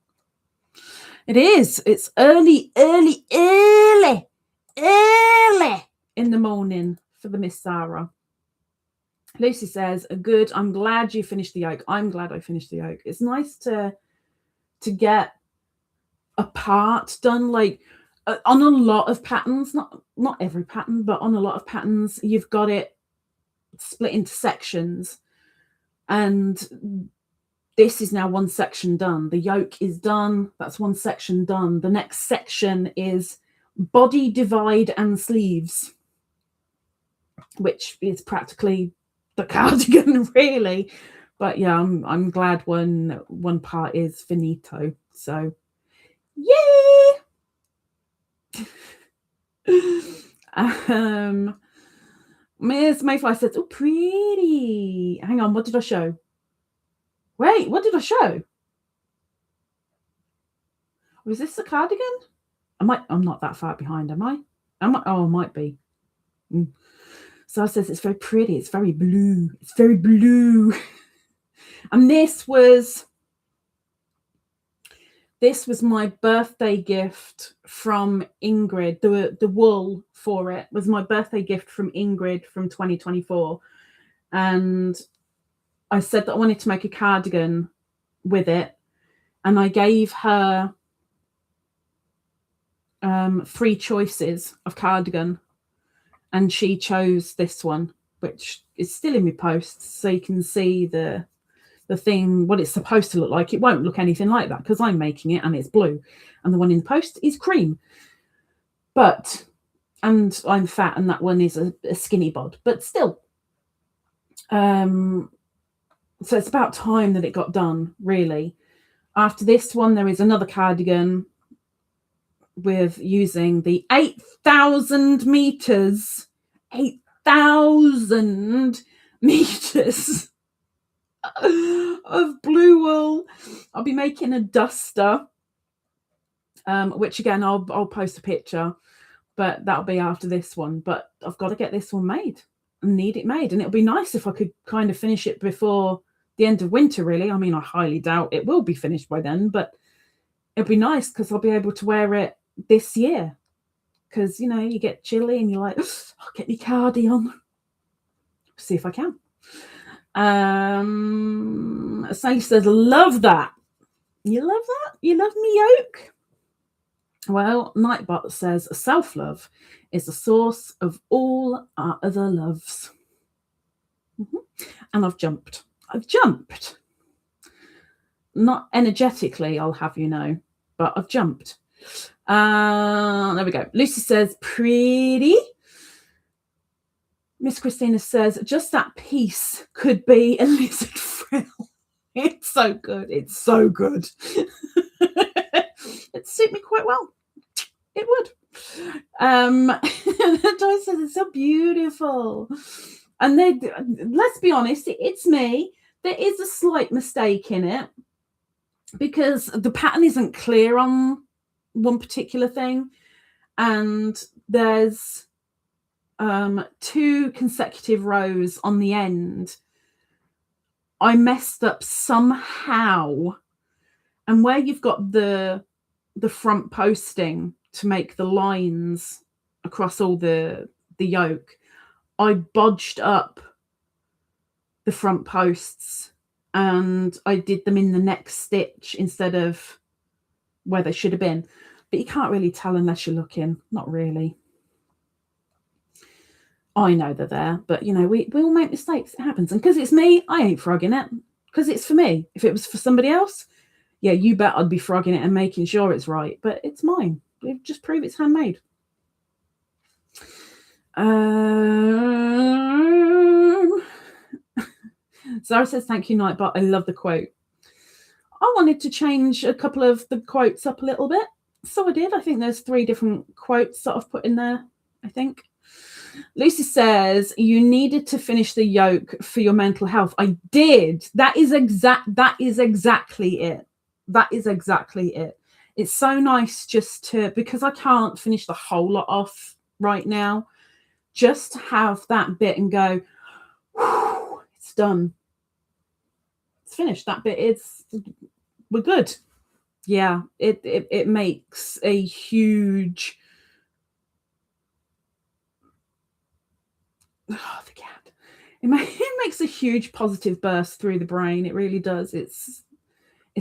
It is. It's early in the morning for the Miss Sarah. Lucy says, good. I'm glad you finished the yoke. I'm glad I finished the yoke. It's nice to get a part done, like on a lot of patterns, not every pattern, but on a lot of patterns, you've got it split into sections, and this is now one section done. The yoke is done. That's one section done. The next section is body divide and sleeves, which is practically the cardigan, really. But yeah, I'm glad one part is finito. So yay! Miss Mayfly says, oh, pretty. Hang on, what did I show? Wait, what did I show? Was this the cardigan? I'm not that far behind, am I? Oh, I might be. So it says it's very pretty. It's very blue. It's very blue. And this was my birthday gift from Ingrid. The wool for it was my birthday gift from Ingrid from 2024. And I said that I wanted to make a cardigan with it. And I gave her 3 choices of cardigan. And she chose this one, which is still in my post. So you can see the thing, what it's supposed to look like. It won't look anything like that because I'm making it and it's blue. And the one in the post is cream. And I'm fat and that one is a skinny bod. But still. So it's about time that it got done, really. After this one, there is another cardigan with using the 8,000 meters. 8,000 meters of blue wool. I'll be making a duster, which again I'll post a picture, but that'll be after this one. But I've got to get this one made. I need it made, and it'll be nice if I could kind of finish it before the end of winter, really. I mean, I highly doubt it will be finished by then, but it'll be nice because I'll be able to wear it this year. Because, you know, you get chilly and you're like, I'll get my cardi on. See if I can. Sally says, love that. You love that? You love me yoke? Well, Nightbot says self-love is the source of all our other loves. And I've jumped. Not energetically, I'll have you know, but I've jumped. There we go. Lucy says, pretty. Miss Christina says, just that piece could be a lizard frill. It's so good. It's so good. It'd suit me quite well. It would. Joyce says, it's so beautiful. And let's be honest, it's me. There is a slight mistake in it because the pattern isn't clear on one particular thing. And there's 2 consecutive rows on the end. I messed up somehow. And where you've got the front posting to make the lines across all the yoke, I bodged up the front posts and I did them in the next stitch instead of where they should have been. But you can't really tell unless you're looking. Not really. I know they're there, but you know, we all make mistakes. It happens. And because it's me, I ain't frogging it. Because it's for me. If it was for somebody else, yeah, you bet I'd be frogging it and making sure it's right. But it's mine. It just prove it's handmade. Zara says, thank you, Nightbot. I love the quote. I wanted to change a couple of the quotes up a little bit. So I did. I think there's 3 different quotes that I've put in there, I think. Lucy says, you needed to finish the yoke for your mental health. I did. That is exactly it. That is exactly it. It's so nice just to, because I can't finish the whole lot off right now, just to have that bit and go, it's done. It's finished. That bit is, we're good. Yeah, it makes a huge, the cat. It makes a huge positive burst through the brain. It really does. It's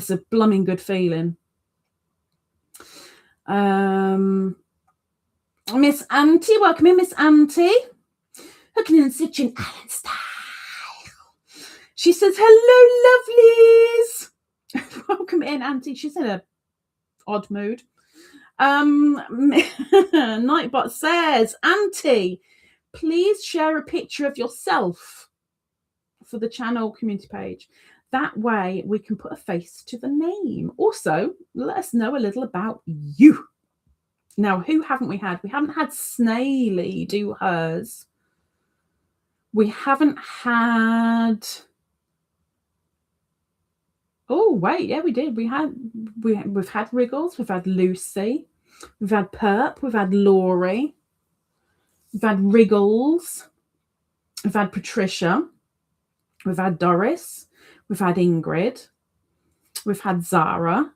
a blooming good feeling. Miss Auntie, welcome in, Miss Auntie. Hooking and stitching Allen style. She says, hello, lovelies. Welcome in, Auntie. She's in a odd mood. Nightbot says, Auntie, please share a picture of yourself for the channel community page. That way we can put a face to the name. Also, let us know a little about you. Now, who haven't we had? We haven't had Snaily do hers. We haven't had... Oh, wait, yeah, we did. We've had Wriggles, we've had Lucy, we've had Purp, we've had Laurie, we've had Wriggles, we've had Patricia, we've had Doris, we've had Ingrid, we've had Zara,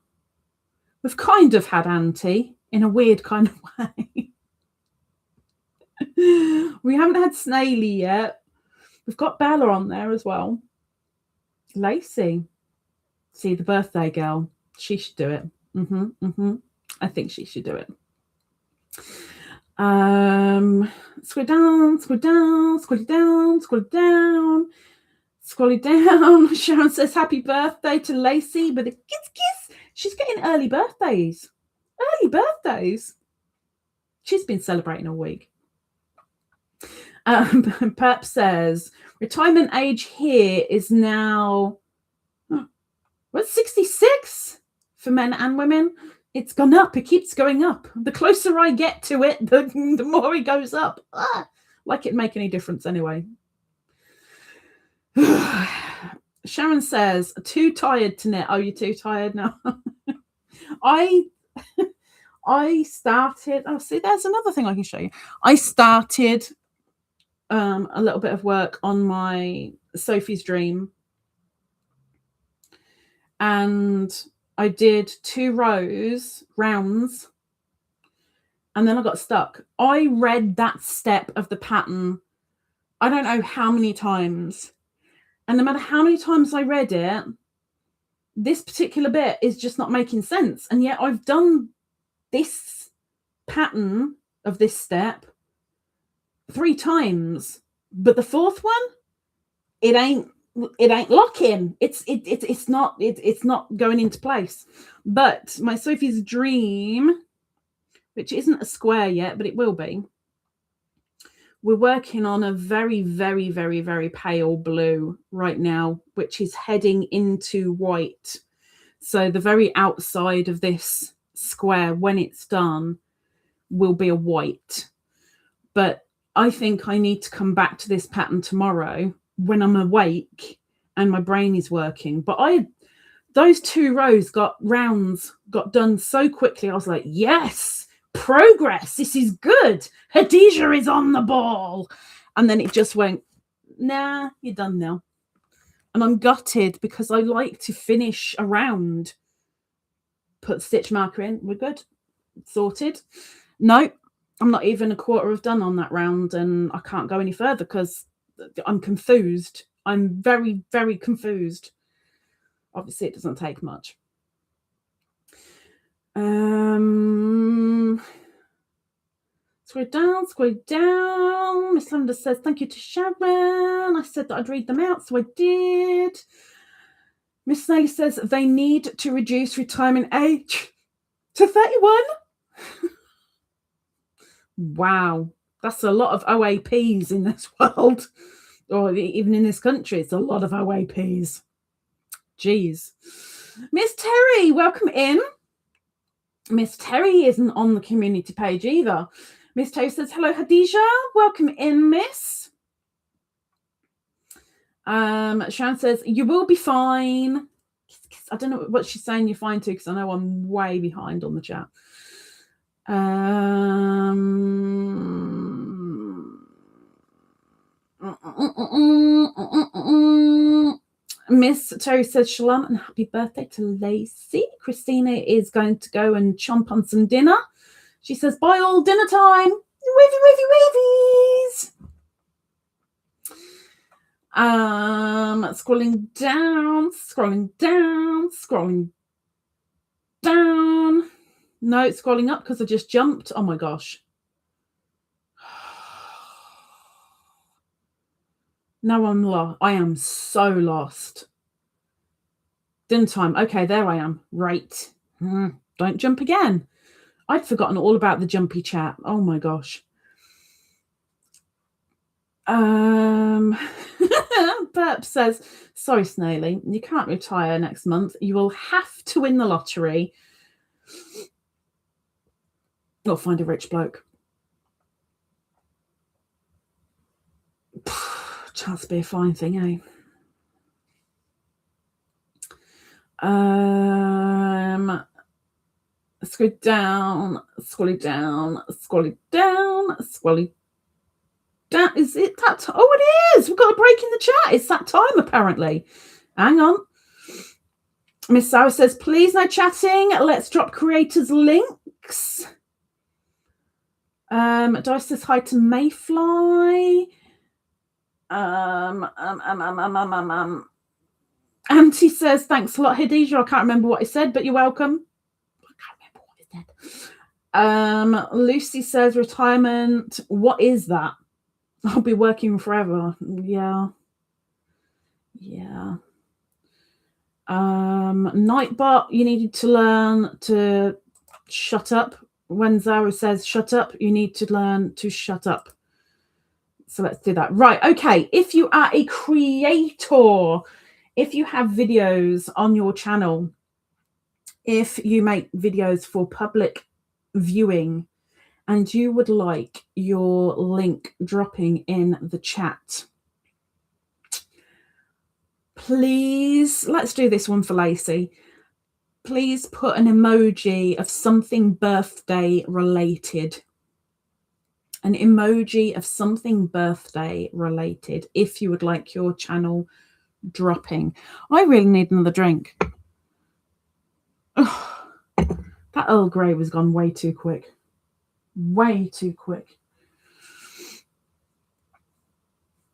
we've kind of had Auntie in a weird kind of way. We haven't had Snaily yet. We've got Bella on there as well. Lacey. See, the birthday girl. She should do it. I think she should do it. Scroll down, scroll down, scroll down, scroll down, scroll down. Sharon says, happy birthday to Lacey with a kiss. She's getting early birthdays. Early birthdays. She's been celebrating all week. Purp says, retirement age here is now... Well, 66 for men and women. It's gone up. It keeps going up. The closer I get to it, the more it goes up. Like it'd make any difference anyway. Sharon says, too tired to knit. Oh, you're too tired now? I started... Oh, see, there's another thing I can show you. I started a little bit of work on my Sophie's Dream. And I did 2 rounds, and then I got stuck. I read that step of the pattern, I don't know how many times. And no matter how many times I read it, this particular bit is just not making sense. And yet I've done this pattern of this step 3 times, but the 4th one, it ain't locking. It's not going into place. But my Sophie's dream, which isn't a square yet, but it will be, we're working on a very, very, very, very pale blue right now, which is heading into white. So the very outside of this square, when it's done, will be a white. But I think I need to come back to this pattern tomorrow when I'm awake and my brain is working. But those 2 rows rounds got done so quickly. I was like, yes, progress. This is good. Khadijah is on the ball. And then it just went, nah, you're done now. And I'm gutted because I like to finish a round. Put stitch marker in. We're good. Sorted. No, I'm not even a quarter of done on that round, and I can't go any further because I'm confused. I'm very, very confused. Obviously, it doesn't take much. Scroll down. Miss Linda says, thank you to Sharon. I said that I'd read them out, so I did. Miss Nelly says, they need to reduce retirement age to 31. Wow, that's a lot of OAPs in this world, or even in this country. It's a lot of OAPs. Jeez. Miss Terry, welcome in. Miss Terry isn't on the community page either. Miss Terry says, hello, Khadijah. Welcome in, miss. Sharon says, you will be fine. I don't know what she's saying you're fine to, because I know I'm way behind on the chat. Miss Terry says, shalom and happy birthday to Lacey. Christina is going to go and chomp on some dinner. She says, bye all, dinner time. Wavy, wavy, wavies. Scrolling down. No, it's scrolling up because I just jumped. Oh my gosh. No, I'm lost. I am so lost. Dinner time. Okay, there I am. Right. Don't jump again. I'd forgotten all about the jumpy chat. Oh my gosh. Purp says, sorry, Snaily, you can't retire next month. You will have to win the lottery or find a rich bloke. Chance to be a fine thing, eh? Scroll down. Is it that time? Oh, it is. We've got a break in the chat. It's that time, apparently. Hang on. Miss Sarah says, please no chatting. Let's drop creators' links. Dice says hi to Mayfly. Auntie says, thanks a lot, Khadijah. I can't remember what he said, but you're welcome. I can't remember what he said. Lucy says, retirement. What is that? I'll be working forever. Yeah. Nightbot, you needed to learn to shut up. When Zara says shut up, you need to learn to shut up. So let's do that. Right. Okay. If you are a creator, if you have videos on your channel, if you make videos for public viewing, and you would like your link dropping in the chat, please, let's do this one for Lacey. Please put an emoji of something birthday related. An emoji of something birthday related if you would like your channel dropping. I really need another drink. Ugh, that Earl Grey was gone way too quick. Way too quick.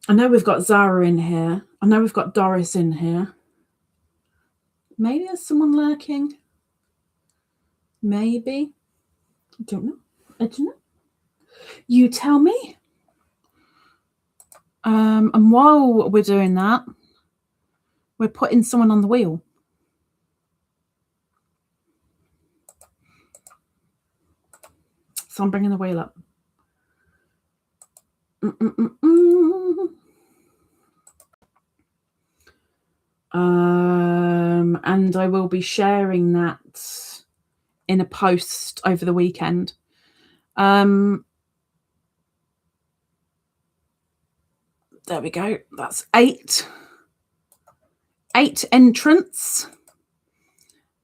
I know we've got Zara in here. I know we've got Doris in here. Maybe there's someone lurking. Maybe. I don't know. I don't know. You tell me. And while we're doing that, we're putting someone on the wheel. So I'm bringing the wheel up. And I will be sharing that in a post over the weekend. There we go. That's 8 entrants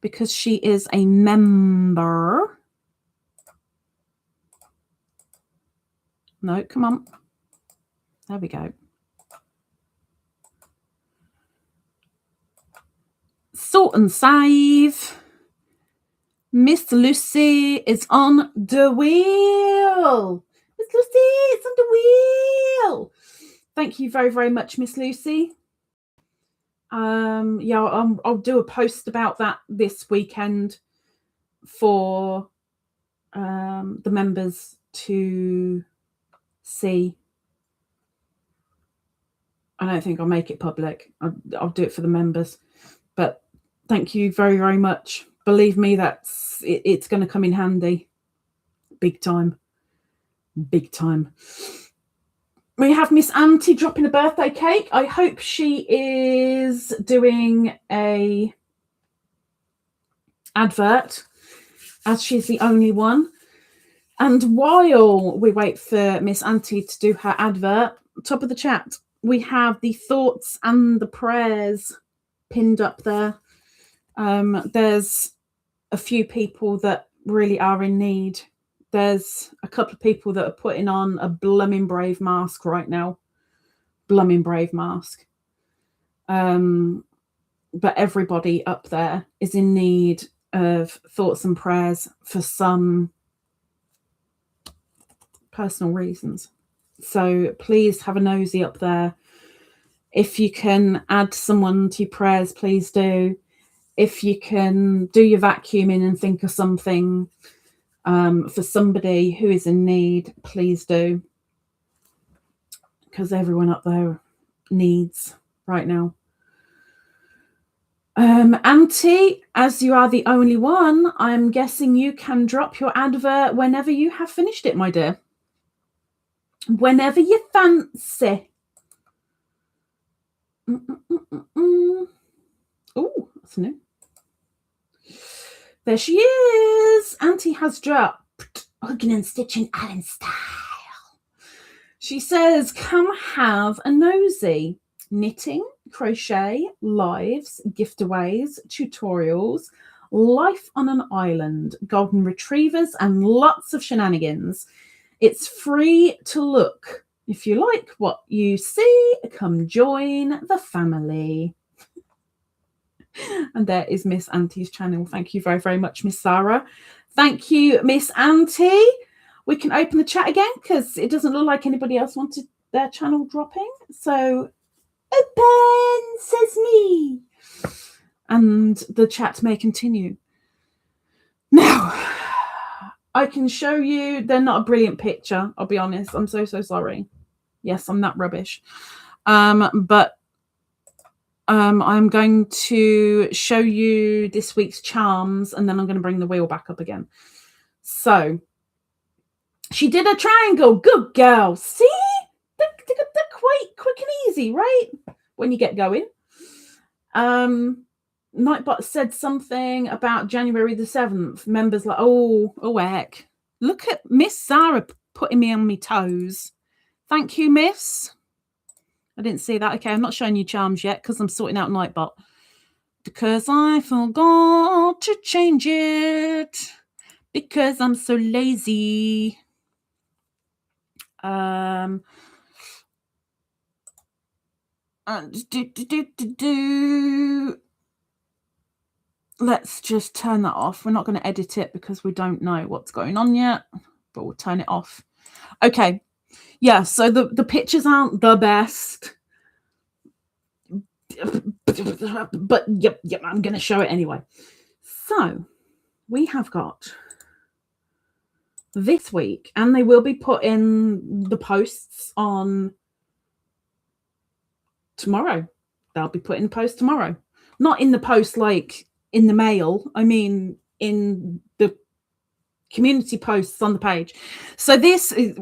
because she is a member. No, come on. There we go. Sort and save. Miss Lucy is on the wheel. Miss Lucy, it's on the wheel. Thank you very, very much, Miss Lucy. Yeah, I'll do a post about that this weekend for the members to see. I don't think I'll make it public. I'll do it for the members. But thank you very, very much. Believe me, it's going to come in handy. Big time. Big time. We have Miss Auntie dropping a birthday cake. I hope she is doing a advert, as she's the only one. And while we wait for Miss Auntie to do her advert, top of the chat, we have the thoughts and the prayers pinned up there. There's a few people that really are in need. There's a couple of people that are putting on a blooming brave mask right now. Blooming brave mask. But everybody up there is in need of thoughts and prayers for some personal reasons. So please have a nosy up there. If you can add someone to your prayers, please do. If you can do your vacuuming and think of something for somebody who is in need, please do. Because everyone up there needs right now. Auntie, as you are the only one, I'm guessing you can drop your advert whenever you have finished it, my dear. Whenever you fancy. Oh, that's new. There she is. Auntie has dropped Hugging and Stitching Alan style. She says, come have a nosy. Knitting, crochet, lives, gift-aways, tutorials, life on an island, golden retrievers, and lots of shenanigans. It's free to look. If you like what you see, come join the family. And there is Miss Auntie's channel. Thank you very, very much, Miss Sarah. Thank you, Miss Auntie. We can open the chat again because it doesn't look like anybody else wanted their channel dropping. So open sesame. And the chat may continue. Now, I can show you. They're not a brilliant picture. I'll be honest. I'm so sorry. Yes, I'm that rubbish. But I'm going to show you this week's charms, and then I'm going to bring the wheel back up again. So she did a triangle. Good girl. See? They're quite quick and easy, right? When you get going. Nightbot said something about January the 7th. Members like, oh heck. Look at Miss Sarah putting me on my toes. Thank you, Miss. I didn't see that. Okay, I'm not showing you charms yet because I'm sorting out Nightbot. Because I forgot to change it. Because I'm so lazy. Let's just turn that off. We're not going to edit it because we don't know what's going on yet, but we'll turn it off. Okay. Yeah, so the pictures aren't the best. But yep, I'm going to show it anyway. So we have got this week, and they will be put in the posts on tomorrow. They'll be put in the post tomorrow. Not in the post like in the mail. I mean in the community posts on the page. So this is,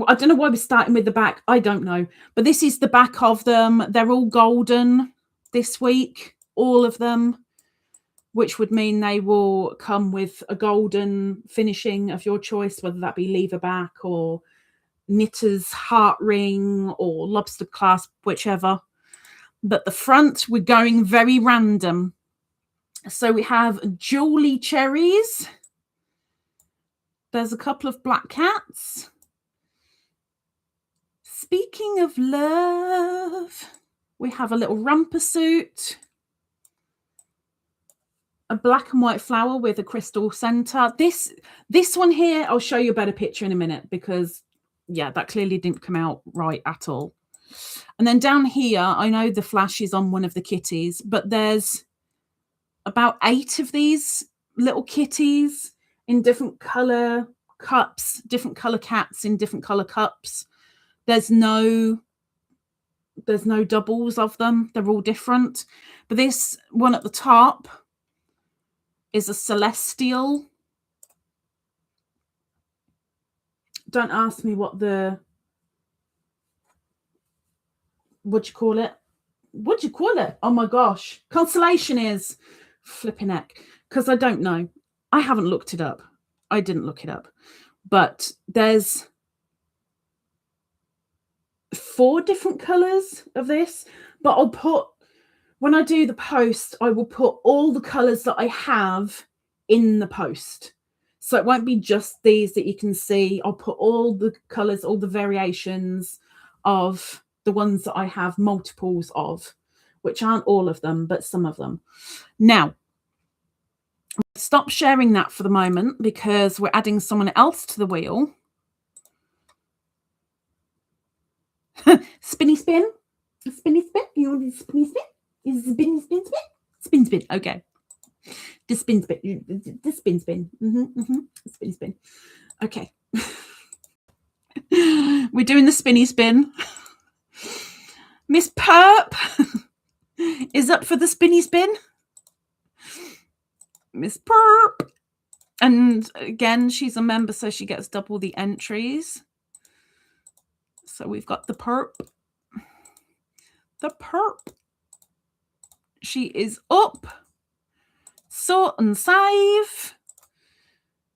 I don't know why we're starting with the back. I don't know. But this is the back of them. They're all golden this week, all of them, which would mean they will come with a golden finishing of your choice, whether that be lever back or knitter's heart ring or lobster clasp, whichever. But the front, we're going very random. So we have jewelry cherries. There's a couple of black cats. Speaking of love, we have a little romper suit. A black and white flower with a crystal center. This one here, I'll show you a better picture in a minute because, yeah, that clearly didn't come out right at all. And then down here, I know the flash is on one of the kitties, but there's about 8 of these little kitties in different color cups, different color cats in different color cups. There's no doubles of them. They're all different. But this one at the top is a celestial. Don't ask me what do you call it? What do you call it? Oh my gosh. Constellation is flipping heck. Because I don't know. I haven't looked it up. I didn't look it up. But there's 4 different colours of this. But I'll put, when I do the post, I will put all the colours that I have in the post. So it won't be just these that you can see. I'll put all the colours, all the variations of the ones that I have multiples of, which aren't all of them, but some of them. Now, stop sharing that for the moment because we're adding someone else to the wheel. Spinny spin. Spinny spin. You want to spinny spin? Is spinny spin spin? Spin spin. Okay. The spin spin. The spin spin. Spin spin. Okay. We're doing the spinny spin. Miss Purp is up for the spinny spin. Miss Purp. And again, she's a member, so she gets double the entries. So we've got the Purp. The Purp. She is up. Sort and save.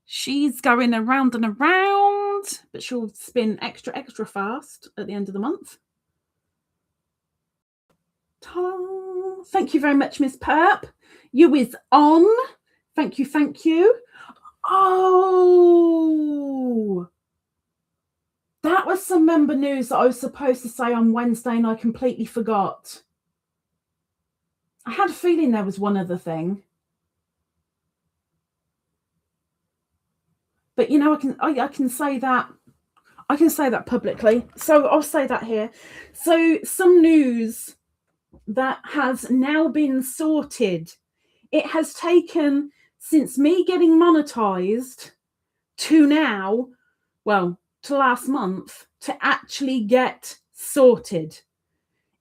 She's going around and around, but she'll spin extra fast at the end of the month. Ta-da. Thank you very much, Miss Purp. You is on. Thank you, thank you. Oh, that was some member news that I was supposed to say on Wednesday and I completely forgot. I had a feeling there was one other thing. But you know, I can say that. I can say that publicly. So I'll say that here. So some news that has now been sorted. It has taken since me getting monetized to now, well, to last month, to actually get sorted.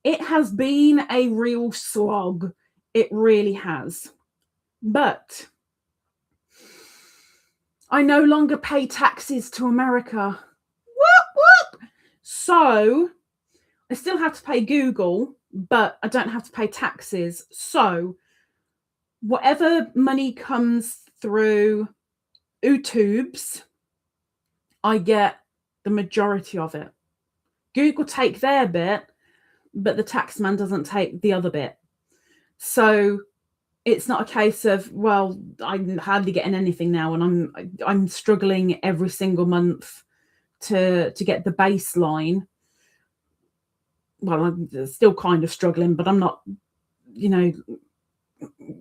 It has been a real slog. It really has. But I no longer pay taxes to America. Whoop, whoop. So I still have to pay Google, but I don't have to pay taxes. So whatever money comes through 2's, I get the majority of it. Google take their bit, but the tax man doesn't take the other bit. So it's not a case of, well, I'm hardly getting anything now, and I'm struggling every single month to get the baseline. Well, I'm still kind of struggling, but I'm not, you know,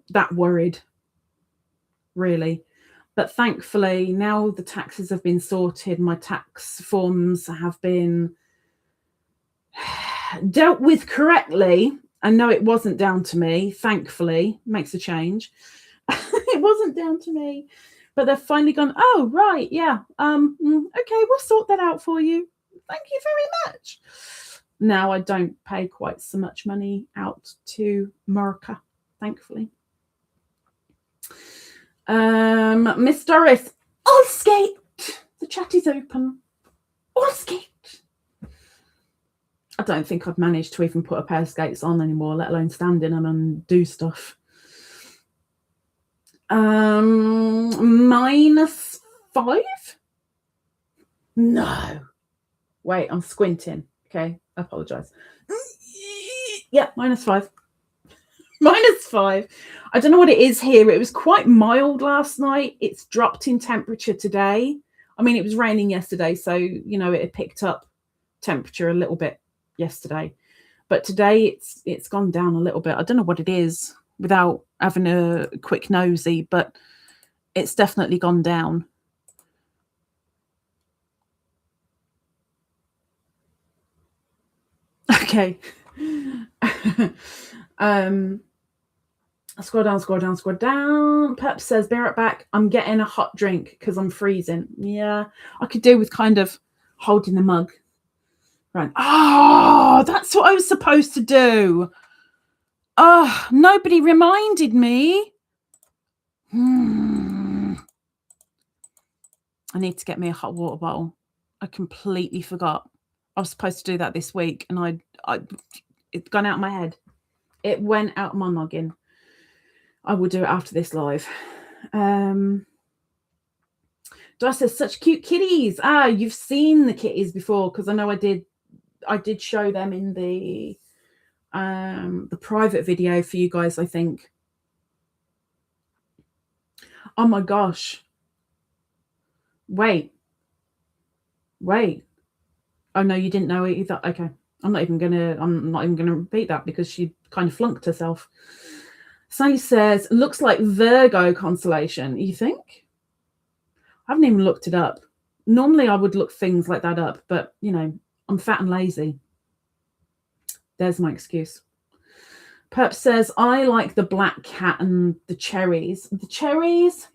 that worried, really. But thankfully, now the taxes have been sorted, my tax forms have been dealt with correctly. And no, it wasn't down to me, thankfully. Makes a change. It wasn't down to me. But they've finally gone, oh, right, yeah. Okay, we'll sort that out for you. Thank you very much. Now I don't pay quite so much money out to America, thankfully. Miss Doris, all skate. The chat is open. All skate. I don't think I've managed to even put a pair of skates on anymore, let alone stand in them and do stuff. -5? No. Wait, I'm squinting. Okay, I apologise. Yeah, -5. -5. I don't know what it is here. It was quite mild last night. It's dropped in temperature today. I mean, it was raining yesterday, so, you know, it had picked up temperature a little bit yesterday. But today it's gone down a little bit. I don't know what it is without having a quick nosy, but it's definitely gone down. Okay. Scroll down. Purp says, be right back. I'm getting a hot drink because I'm freezing. Yeah, I could do with kind of holding the mug. Right. Oh, that's what I was supposed to do. Oh, nobody reminded me. I need to get me a hot water bottle. I completely forgot. I was supposed to do that this week, and it's gone out of my head. It went out of my noggin. I will do it after this live. Doris says, such cute kitties. Ah, you've seen the kitties before, because I know I did show them in the private video for you guys, I think. Oh my gosh. Wait. Oh no, you didn't know it either. Okay. I'm not even gonna repeat that because she kind of flunked herself. Sally says, looks like Virgo constellation. You think? I haven't even looked it up. Normally I would look things like that up, but you know, I'm fat and lazy. There's my excuse. Purp says, I like the black cat and the cherries. The cherries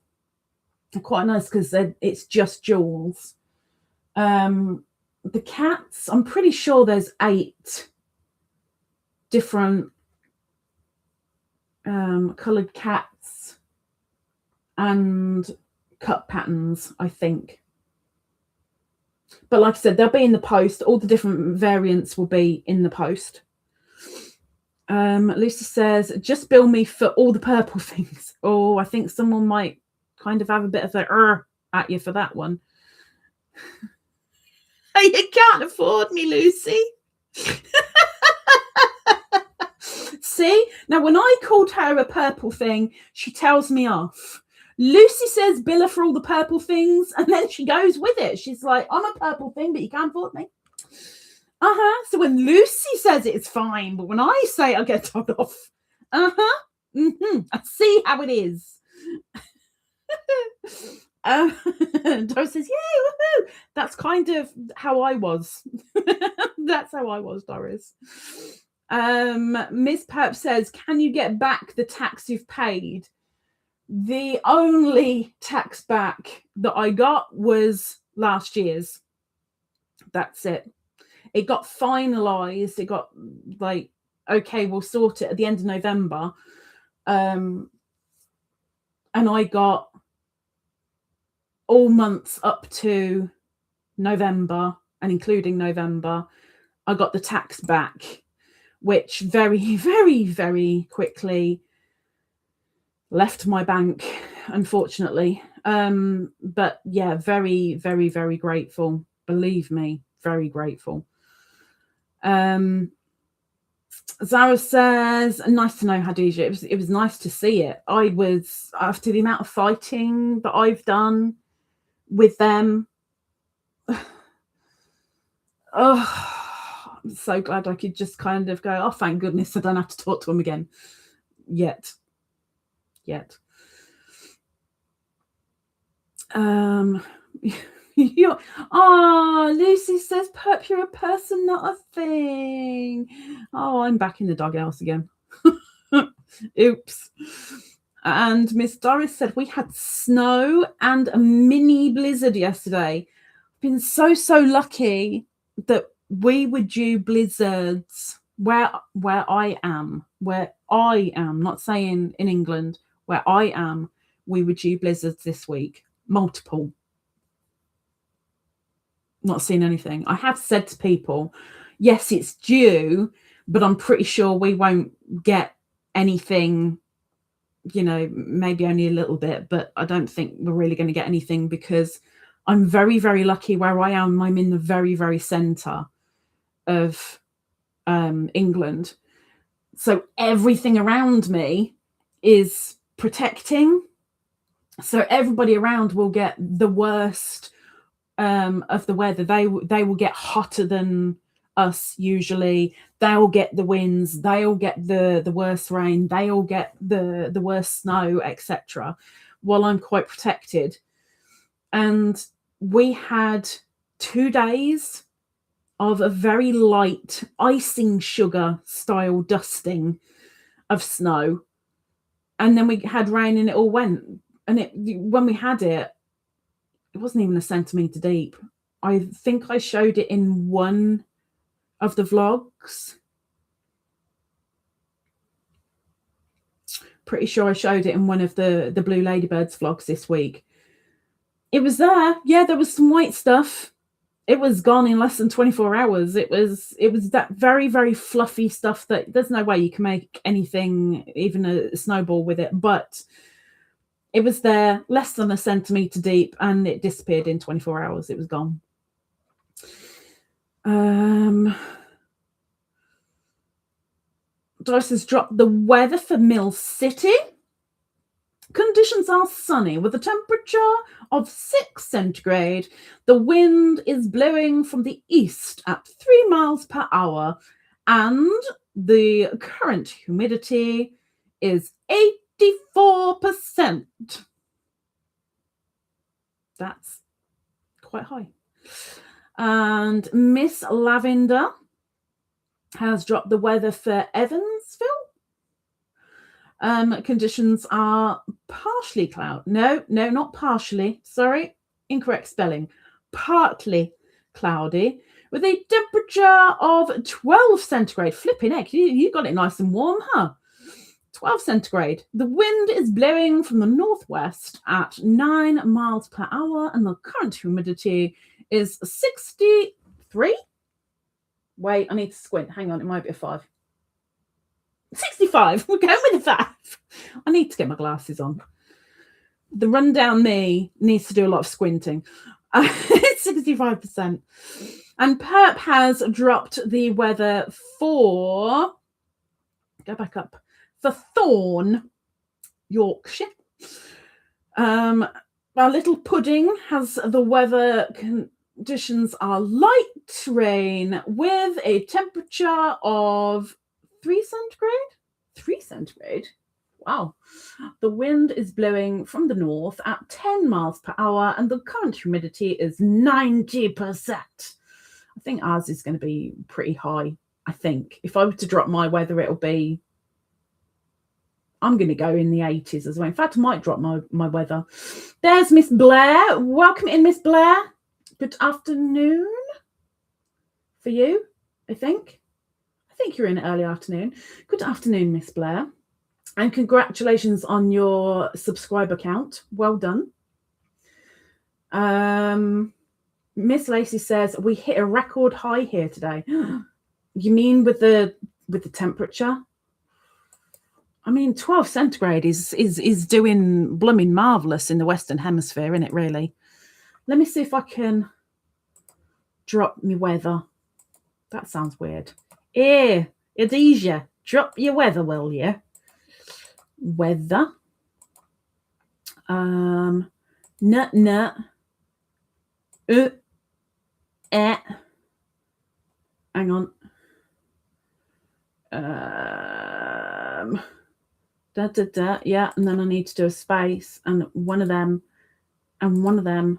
are quite nice because it's just jewels. The cats, I'm pretty sure there's 8 different coloured cats and cut patterns, I think. But like I said, they'll be in the post. All the different variants will be in the post. Lisa says, just bill me for all the purple things. Oh, I think someone might kind of have a bit of a at you for that one. You can't afford me, Lucy. See? Now, when I called her a purple thing, she tells me off. Lucy says bill her for all the purple things, and then she goes with it. She's like, I'm a purple thing, but you can't afford me. So when Lucy says it's fine, but when I say I'll get told off. I see how it is. Doris says, yay, woohoo. That's kind of how I was. That's how I was, Doris. Miss Purp says, can you get back the tax you've paid? The only tax back that I got was last year's. That's it. It got finalized. It got like, okay, we'll sort it at the end of November. And I got all months up to November, and including November, I got the tax back, which very, very, very quickly left my bank, unfortunately. But yeah, very, very, very grateful. Believe me, very grateful. Zara says, nice to know, Khadijah. It was nice to see it. I was, after the amount of fighting that I've done with them, oh, I'm so glad I could just kind of go, oh, thank goodness I don't have to talk to them again. Yet. Lucy says, Purp, you're a person, not a thing. Oh, I'm back in the doghouse again. Oops. And Miss Doris said we had snow and a mini blizzard yesterday. Been so lucky that we were due blizzards where I am, not saying in England, where I am, we were due blizzards this week, multiple. Not seen anything. I have said to people, yes, it's due, but I'm pretty sure we won't get anything, you know, maybe only a little bit, but I don't think we're really going to get anything because I'm very lucky where I am. I'm in the very center of England. So everything around me is protecting. So everybody around will get the worst of the weather. They will get hotter than us usually. They'll get the winds, they'll get the worst rain, they'll get the worst snow, etc. While I'm quite protected. And we had 2 days of a very light icing sugar style dusting of snow, and then we had rain and it all went. And when we had it wasn't even a centimetre deep. I think I showed it in one of the vlogs. Pretty sure I showed it in one of the Blue Ladybirds vlogs this week. It was there. Yeah, there was some white stuff. It was gone in less than 24 hours. It was that very fluffy stuff that there's no way you can make anything, even a snowball with it. But it was there, less than a centimetre deep, and it disappeared in 24 hours. It was gone. Doris has dropped the weather for Mill City. Conditions are sunny with a temperature of 6 centigrade. The wind is blowing from the east at 3 miles per hour, and the current humidity is 84%. That's quite high. And Miss Lavender has dropped the weather for Evansville. Conditions are partially cloud. No, not partially. Sorry, incorrect spelling. Partly cloudy with a temperature of 12 centigrade. Flipping heck, you got it nice and warm, huh? 12 centigrade. The wind is blowing from the northwest at 9 miles per hour, and the current humidity is 63. Wait, I need to squint. Hang on, it might be a 5. 65. We're going with a 5. I need to get my glasses on. The rundown me needs to do a lot of squinting. It's 65%. And Purp has dropped the weather for, go back up, for Thorn, Yorkshire. Our little pudding has the weather conditions are light rain with a temperature of 3 centigrade. 3 centigrade. Wow. The wind is blowing from the north at 10 miles per hour, and the current humidity is 90%. I think ours is going to be pretty high. I think if I were to drop my weather, it'll be, I'm going to go in the 80s as well. In fact, I might drop my weather. There's Miss Blair. Welcome in, Miss Blair. Good afternoon for you, I think. I think you're in early afternoon. Good afternoon, Miss Blair. And congratulations on your subscriber count. Well done. Miss Lacey says, we hit a record high here today. You mean with the temperature? I mean, 12 centigrade is doing blooming marvellous in the Western Hemisphere, isn't it, really? Let me see if I can drop my weather. That sounds weird. Here, Khadijah, drop your weather, will you? Weather. Nut. Hang on. Yeah, and then I need to do a space and one of them and one of them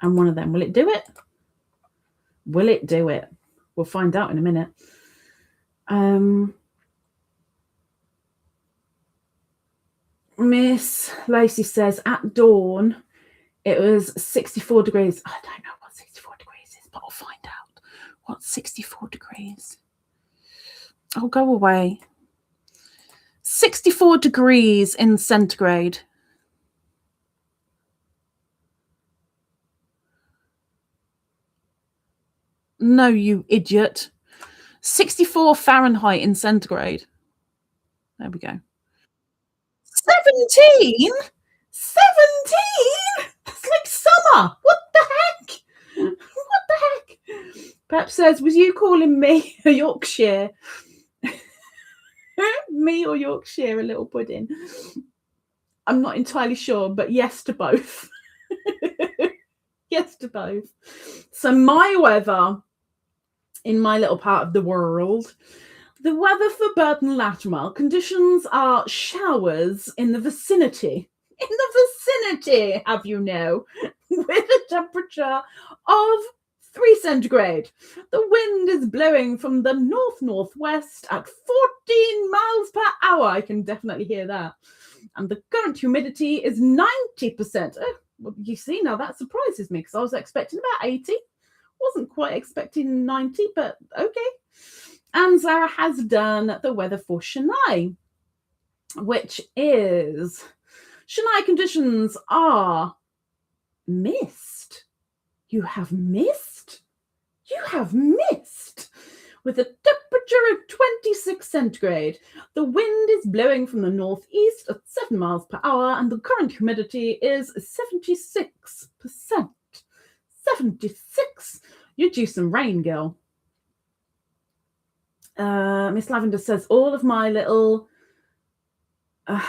and one of them. Will it do it? Will it do it? We'll find out in a minute. Miss Lacey says at dawn it was 64 degrees. I don't know what 64 degrees is, but I'll find out. What's 64 degrees? I'll go away. 64 degrees in centigrade. No, you idiot. 64 Fahrenheit in centigrade. There we go. 17? 17? That's like summer. What the heck? What the heck? Pep says, was you calling me a Yorkshire? Me or Yorkshire, a little pudding? I'm not entirely sure, but yes to both. Yes to both. So my weather in my little part of the world, the weather for Burton Latimer, conditions are showers in the vicinity. In the vicinity, have you know, with a temperature of 3 centigrade. The wind is blowing from the north-northwest at 14 miles per hour. I can definitely hear that. And the current humidity is 90%. Well, you see, now that surprises me because I was expecting about 80. Wasn't quite expecting 90, but okay. And Zara has done the weather for Shania, which is Shania conditions are mist. You have mist? You have mist. With a temperature of 26 centigrade. The wind is blowing from the northeast at 7 miles per hour, and the current humidity is 76%. 76. You're due some rain, girl. Miss Lavender says, all of my little... all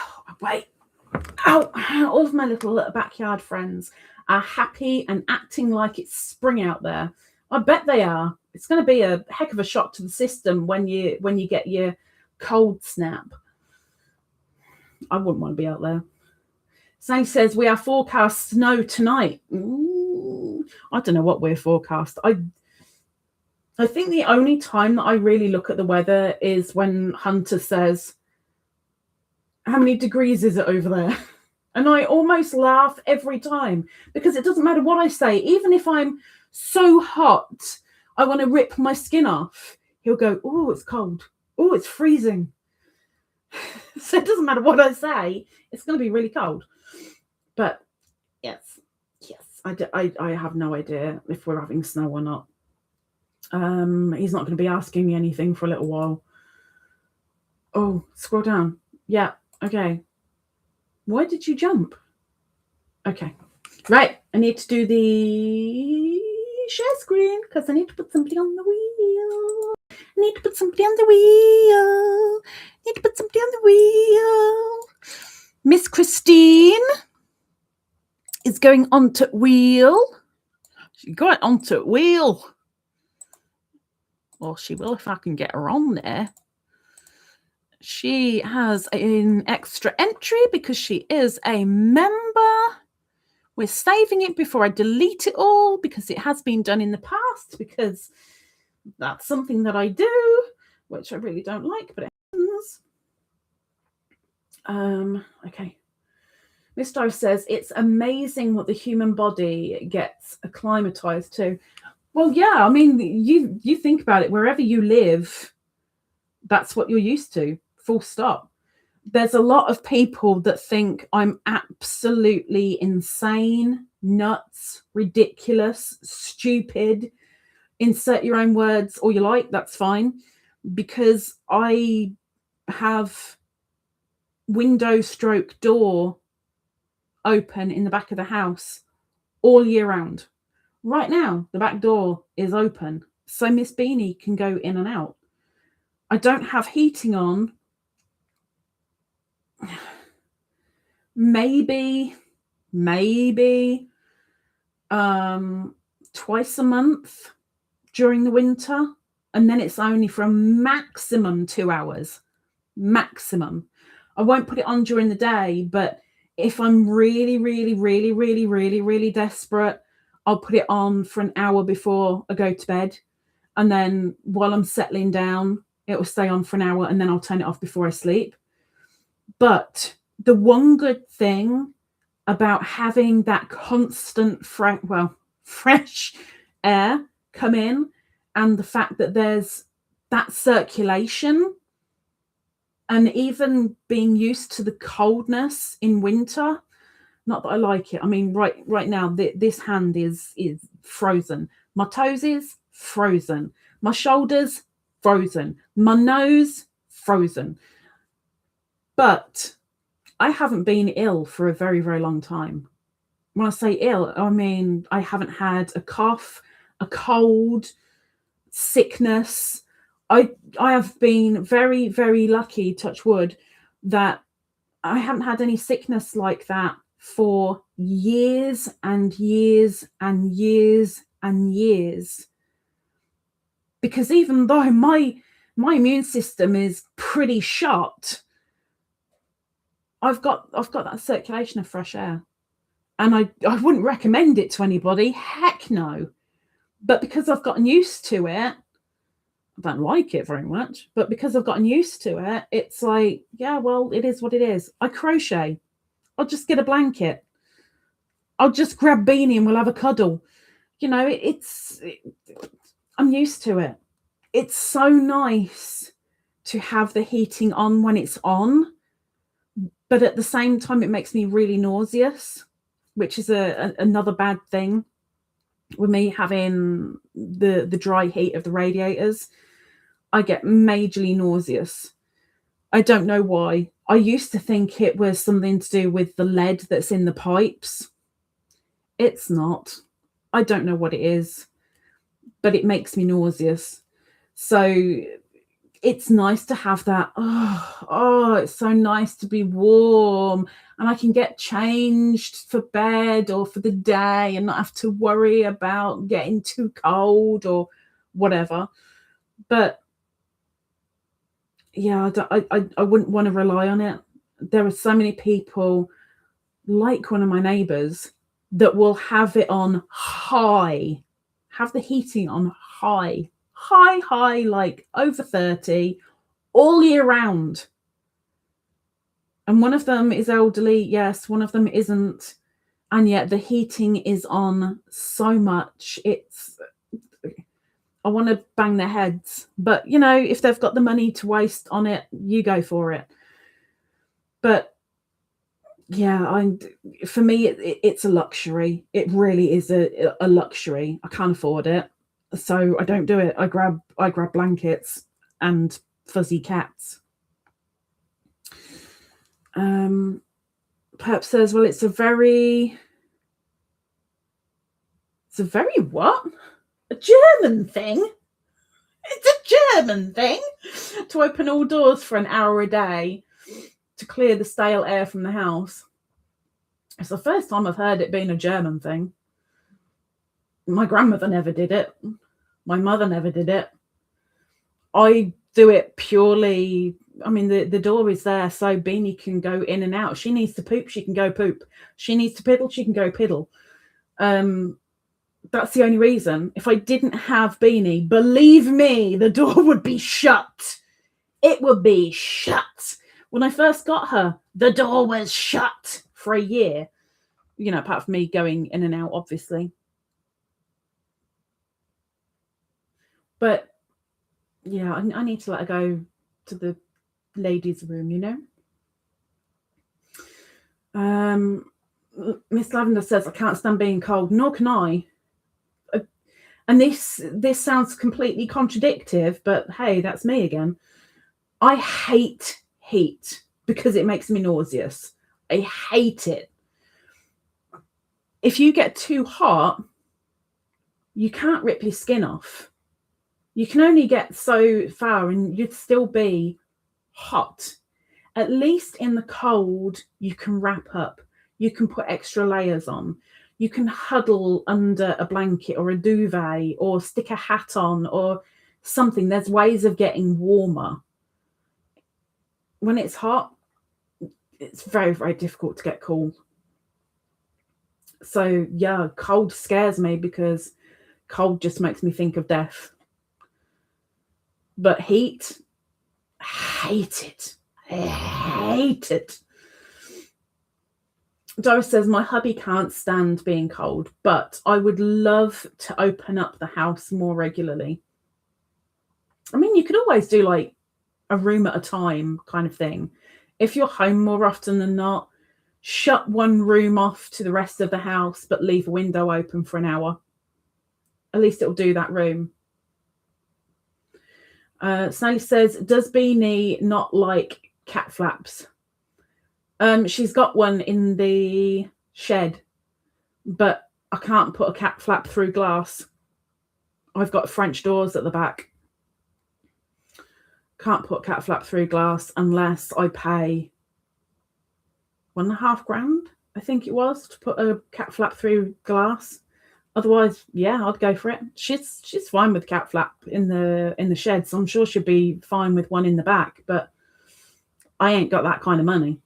of my little backyard friends are happy and acting like it's spring out there. I bet they are. It's going to be a heck of a shock to the system when you get your cold snap. I wouldn't want to be out there. Sang says, we are forecast snow tonight. Ooh, I don't know what we're forecast. I think the only time that I really look at the weather is when Hunter says, how many degrees is it over there? And I almost laugh every time because it doesn't matter what I say. Even if I'm so hot, I want to rip my skin off. He'll go, oh, it's cold. Oh, it's freezing. So it doesn't matter what I say. It's going to be really cold. But yes, I have no idea if we're having snow or not. He's not going to be asking me anything for a little while. Oh, scroll down. Yeah, okay. Why did you jump? Okay. Right, I need to do the share screen because I need to put somebody on the wheel. Miss Christine is going onto wheel. She's going onto wheel. Well, she will if I can get her on there. She has an extra entry because she is a member. We're saving it before I delete it all because it has been done in the past because that's something that I do, which I really don't like, but it happens. Okay. Miss Dive says, it's amazing what the human body gets acclimatized to. Well, yeah, I mean, you think about it, wherever you live, that's what you're used to, full stop. There's a lot of people that think I'm absolutely insane, nuts, ridiculous, stupid. Insert your own words or you like, that's fine. Because I have window stroke door open in the back of the house all year round. Right now, the back door is open, so Miss Beanie can go in and out. I don't have heating on. Maybe twice a month during the winter, and then it's only for a maximum 2 hours. Maximum. I won't put it on during the day, but if I'm really desperate, I'll put it on for an hour before I go to bed. And then while I'm settling down, it will stay on for an hour and then I'll turn it off before I sleep. But the one good thing about having that constant fresh air come in, and the fact that there's that circulation, and even being used to the coldness in winter. Not that I like it. I mean, right now, this hand is frozen. My toes is frozen. My shoulders frozen. My nose frozen. But I haven't been ill for a very, very long time. When I say ill, I mean I haven't had a cough, a cold, sickness. I have been very, very lucky, touch wood, that I haven't had any sickness like that for years and years and years and years. Because even though my immune system is pretty shot, I've got that circulation of fresh air. And I wouldn't recommend it to anybody. Heck no. But because I've gotten used to it, I don't like it very much, but because I've gotten used to it, it's like, yeah, well, it is what it is. I crochet. I'll just get a blanket. I'll just grab Beanie and we'll have a cuddle. You know, I'm used to it. It's so nice to have the heating on when it's on, but at the same time, it makes me really nauseous, which is another bad thing with me having the dry heat of the radiators. I get majorly nauseous. I don't know why. I used to think it was something to do with the lead that's in the pipes. It's not. I don't know what it is, but it makes me nauseous. So it's nice to have that. Oh, it's so nice to be warm, and I can get changed for bed or for the day and not have to worry about getting too cold or whatever. But yeah, I wouldn't want to rely on it. There are so many people, like one of my neighbours, that will have it on high, have the heating on high, like over 30 all year round. And one of them is elderly, yes, one of them isn't. And yet the heating is on so much. I want to bang their heads. But, you know, if they've got the money to waste on it, you go for it. But yeah, for me, it's a luxury. It really is a luxury. I can't afford it, so I don't do it. I grab blankets and fuzzy cats. Purp says, well, it's a very what? A German thing? It's a German thing to open all doors for an hour a day to clear the stale air from the house. It's the first time I've heard it being a German thing. My grandmother never did it. My mother never did it. I do it purely, I mean, the door is there so Beanie can go in and out. She needs to poop, she can go poop. She needs to piddle, she can go piddle. That's the only reason. If I didn't have Beanie, believe me, the door would be shut. It would be shut. When I first got her, the door was shut for a year. You know, apart from me going in and out, obviously. But yeah, I need to let her go to the ladies' room, you know. Miss Lavender says, I can't stand being cold. Nor can I. And this sounds completely contradictive, but hey, that's me again. I hate heat because it makes me nauseous. I hate it. If you get too hot, you can't rip your skin off. You can only get so far and you'd still be hot. At least in the cold, you can wrap up. You can put extra layers on. You can huddle under a blanket or a duvet or stick a hat on or something. There's ways of getting warmer. When it's hot, it's very, very difficult to get cool. So yeah, cold scares me because cold just makes me think of death. But heat, I hate it. I hate it. Doris says, my hubby can't stand being cold, but I would love to open up the house more regularly. I mean, you could always do like a room at a time kind of thing. If you're home more often than not, shut one room off to the rest of the house, but leave a window open for an hour. At least it'll do that room. Snally says, does Beanie not like cat flaps? She's got one in the shed, but I can't put a cat flap through glass. I've got French doors at the back. Can't put cat flap through glass unless I pay £1.5 grand, I think it was, to put a cat flap through glass. Otherwise, yeah, I'd go for it. She's fine with cat flap in the shed, so I'm sure she'll be fine with one in the back, but I ain't got that kind of money.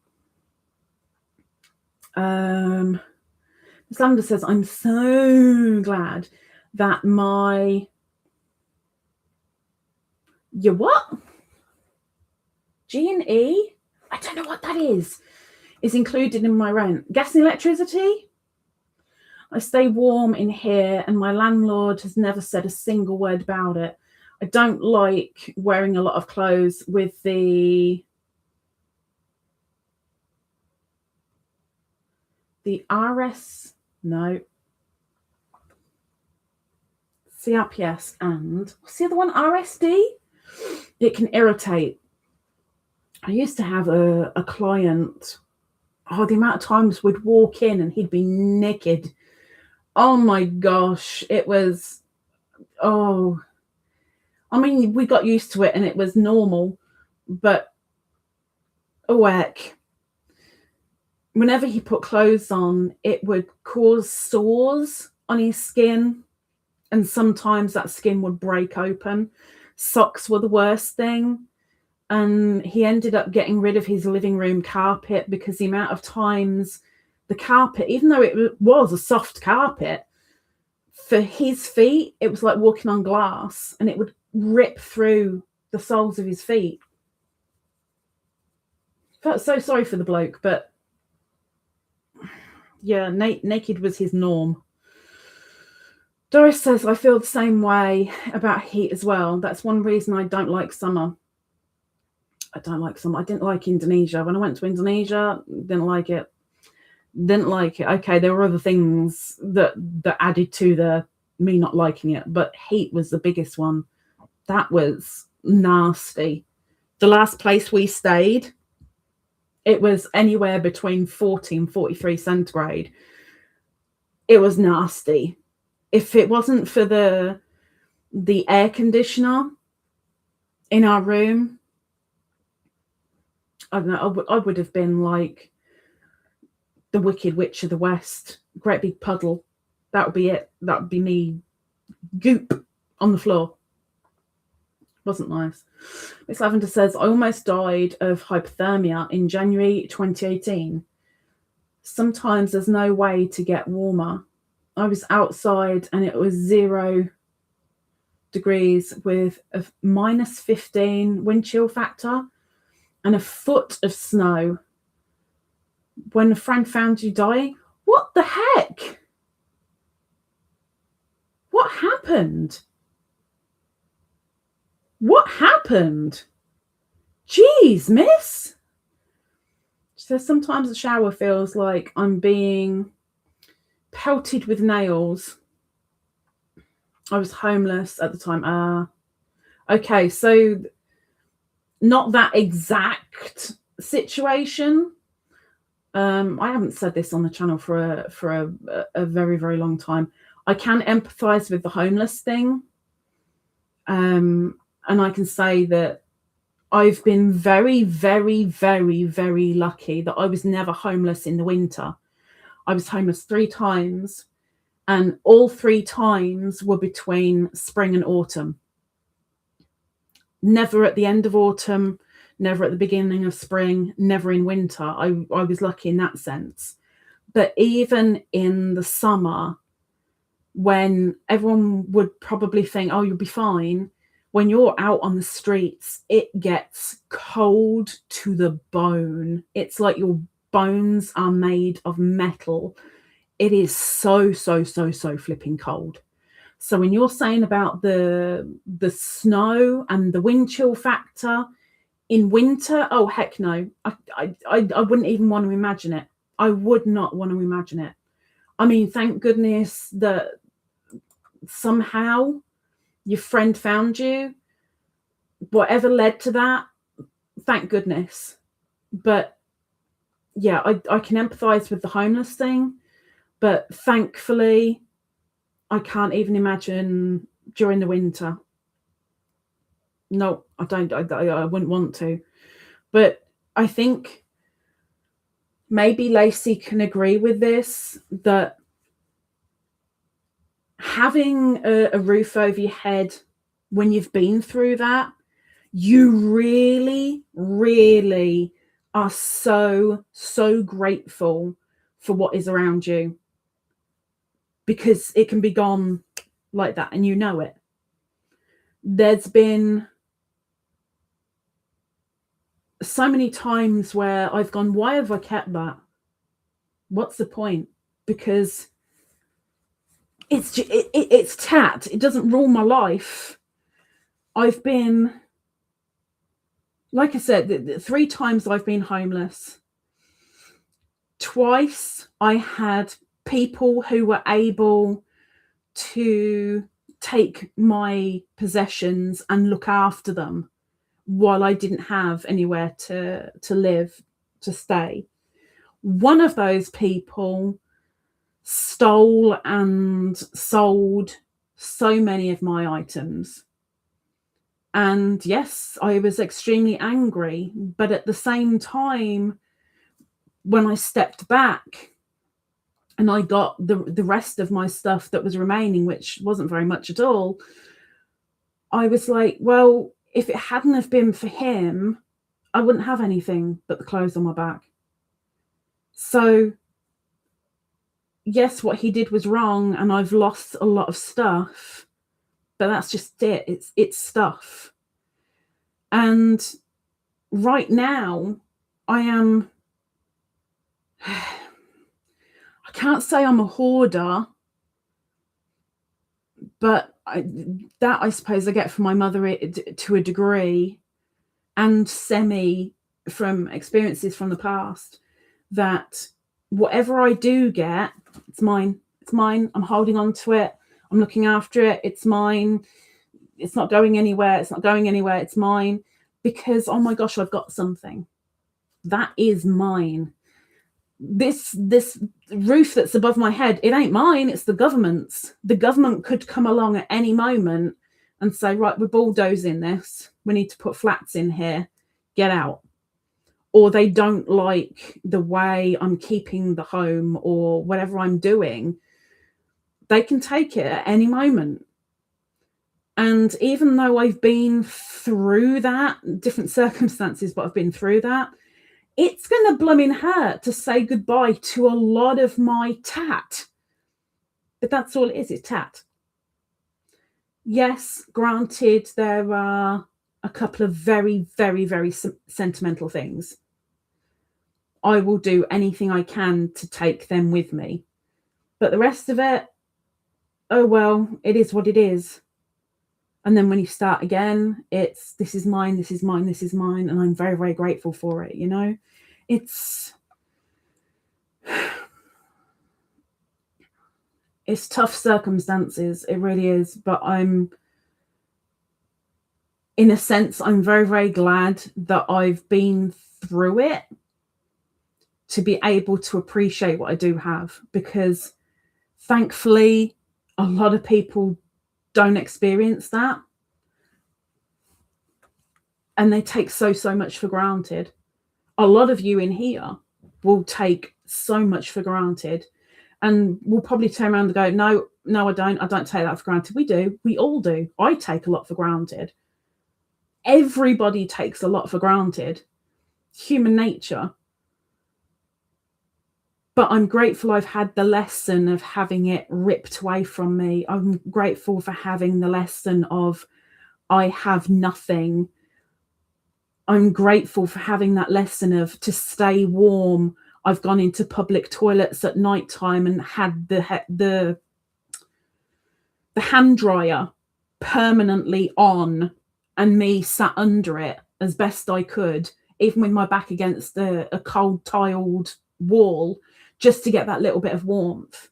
Miss Lavender says, I'm so glad that your what? G&E? I don't know what that is included in my rent. Gas and electricity? I stay warm in here and my landlord has never said a single word about it. I don't like wearing a lot of clothes with the RS, no, CRPS, and what's the other one, RSD? It can irritate. I used to have a client, the amount of times we'd walk in and he'd be naked. Oh my gosh, it was, I mean, we got used to it and it was normal, but whenever he put clothes on, it would cause sores on his skin, and sometimes that skin would break open. Socks were the worst thing, and he ended up getting rid of his living room carpet because the amount of times the carpet, even though it was a soft carpet, for his feet, it was like walking on glass, and it would rip through the soles of his feet. Felt so sorry for the bloke, but yeah, naked was his norm. Doris says, I feel the same way about heat as well. That's one reason I don't like summer. I didn't like Indonesia. When I went to Indonesia, didn't like it. Okay, there were other things that added to me not liking it, but heat was the biggest one. That was nasty. The last place we stayed, it was anywhere between 40 and 43 centigrade. It was nasty. If it wasn't for the air conditioner in our room, I don't know, I would have been like the Wicked Witch of the West, great big puddle. That would be it. That would be me, goop on the floor. Wasn't nice. Miss Lavender says, I almost died of hypothermia in January 2018. Sometimes there's no way to get warmer. I was outside and it was 0 degrees with a -15 wind chill factor and a foot of snow. When a friend found you dying, what the heck? What happened? What happened? Jeez, miss. She says, sometimes the shower feels like I'm being pelted with nails. I was homeless at the time. Okay, so not that exact situation. I haven't said this on the channel for a very, very long time. I can empathize with the homeless thing. And I can say that I've been very, very, very, very lucky that I was never homeless in the winter. I was homeless 3 times, and all 3 times were between spring and autumn. Never at the end of autumn, never at the beginning of spring, never in winter. I was lucky in that sense. But even in the summer, when everyone would probably think, oh, you'll be fine, when you're out on the streets, it gets cold to the bone. It's like your bones are made of metal. It is so flipping cold. So when you're saying about the snow and the wind chill factor in winter, oh heck no, I wouldn't even want to imagine it. I would not want to imagine it. I mean, thank goodness that somehow your friend found you. Whatever led to that, thank goodness. But yeah, I can empathize with the homeless thing, but thankfully I can't even imagine during the winter. No, I don't. I wouldn't want to. But I think maybe Lacey can agree with this, that having a roof over your head when you've been through that, you really are so grateful for what is around you, because it can be gone like that and you know it. There's been so many times where I've gone, why have I kept that? What's the point? Because it's tat. It doesn't rule my life. I've been, like I said, the 3 times I've been homeless. Twice I had people who were able to take my possessions and look after them while I didn't have anywhere to live, to stay. One of those people stole and sold so many of my items. And yes, I was extremely angry, but at the same time, when I stepped back and I got the rest of my stuff that was remaining, which wasn't very much at all, I was like, well, if it hadn't have been for him, I wouldn't have anything but the clothes on my back. So yes, what he did was wrong and I've lost a lot of stuff, but that's just it. It's stuff. And right now I am, I can't say I'm a hoarder, but I suppose I get from my mother to a degree, and semi from experiences from the past, that whatever I do get, it's mine. It's mine. I'm holding on to it. I'm looking after it. It's mine. It's not going anywhere. It's not going anywhere. It's mine. Because, oh my gosh, I've got something. That is mine. This roof that's above my head, it ain't mine. It's the government's. The government could come along at any moment and say, right, we're bulldozing this. We need to put flats in here. Get out. Or they don't like the way I'm keeping the home or whatever I'm doing. They can take it at any moment. And even though I've been through that, different circumstances, but I've been through that, it's going to blooming hurt to say goodbye to a lot of my tat. But that's all it is, it's tat. Yes, granted, there are a couple of very sentimental things. I will do anything I can to take them with me. But the rest of it, oh well, it is what it is. And then when you start again, it's this is mine, this is mine, this is mine. And I'm very grateful for it, you know. It's tough circumstances. It really is. But I'm, in a sense, I'm very glad that I've been through it to be able to appreciate what I do have. Because thankfully, a lot of people don't experience that, and they take so much for granted. A lot of you in here will take so much for granted, and will probably turn around and go, no, I don't take that for granted. We do. We all do. I take a lot for granted. Everybody takes a lot for granted. Human nature. But I'm grateful I've had the lesson of having it ripped away from me. I'm grateful for having the lesson of I have nothing. I'm grateful for having that lesson of to stay warm, I've gone into public toilets at night time and had the hand dryer permanently on and me sat under it as best I could, even with my back against a cold tiled wall, just to get that little bit of warmth.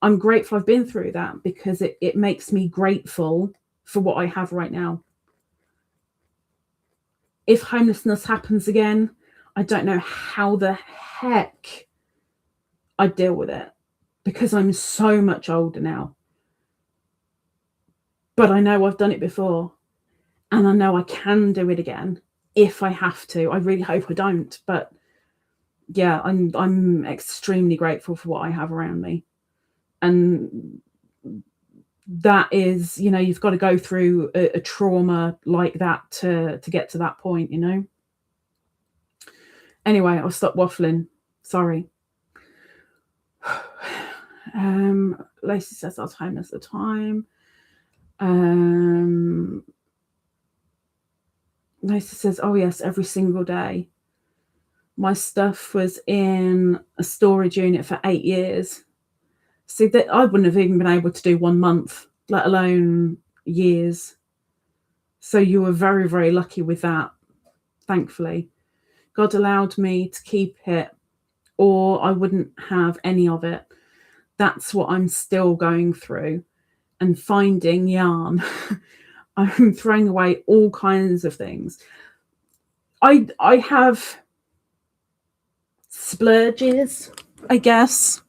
I'm grateful I've been through that, because it makes me grateful for what I have right now. If homelessness happens again, I don't know how the heck I deal with it, because I'm so much older now. But I know I've done it before, and I know I can do it again if I have to. I really hope I don't, but yeah, I'm extremely grateful for what I have around me. And that is, you know, you've got to go through a trauma like that to get to that point, you know. Anyway, I'll stop waffling. Sorry. Lacey says I was homeless at the time. Lacey says, oh yes, every single day. My stuff was in a storage unit for 8 years. See, that I wouldn't have even been able to do 1 month, let alone years. So you were very, very lucky with that, thankfully. God allowed me to keep it, or I wouldn't have any of it. That's what I'm still going through, and finding yarn. I'm throwing away all kinds of things. I have splurges, I guess,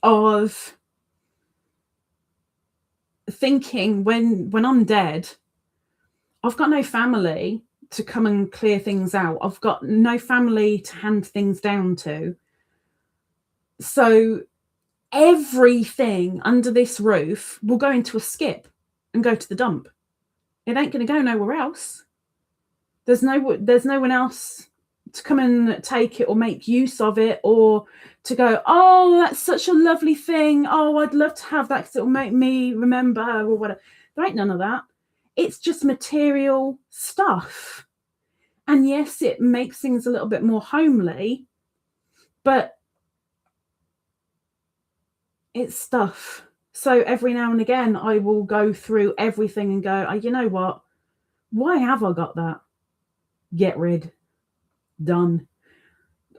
of thinking when I'm dead, I've got no family to come and clear things out. I've got no family to hand things down to. So everything under this roof will go into a skip and go to the dump. It ain't going to go nowhere else. There's no one else to come and take it or make use of it, or to go, oh, that's such a lovely thing. Oh, I'd love to have that because it'll make me remember her, or whatever. There ain't none of that. It's just material stuff. And yes, it makes things a little bit more homely, but it's stuff. So every now and again, I will go through everything and go, oh, you know what? Why have I got that? Get rid. Done.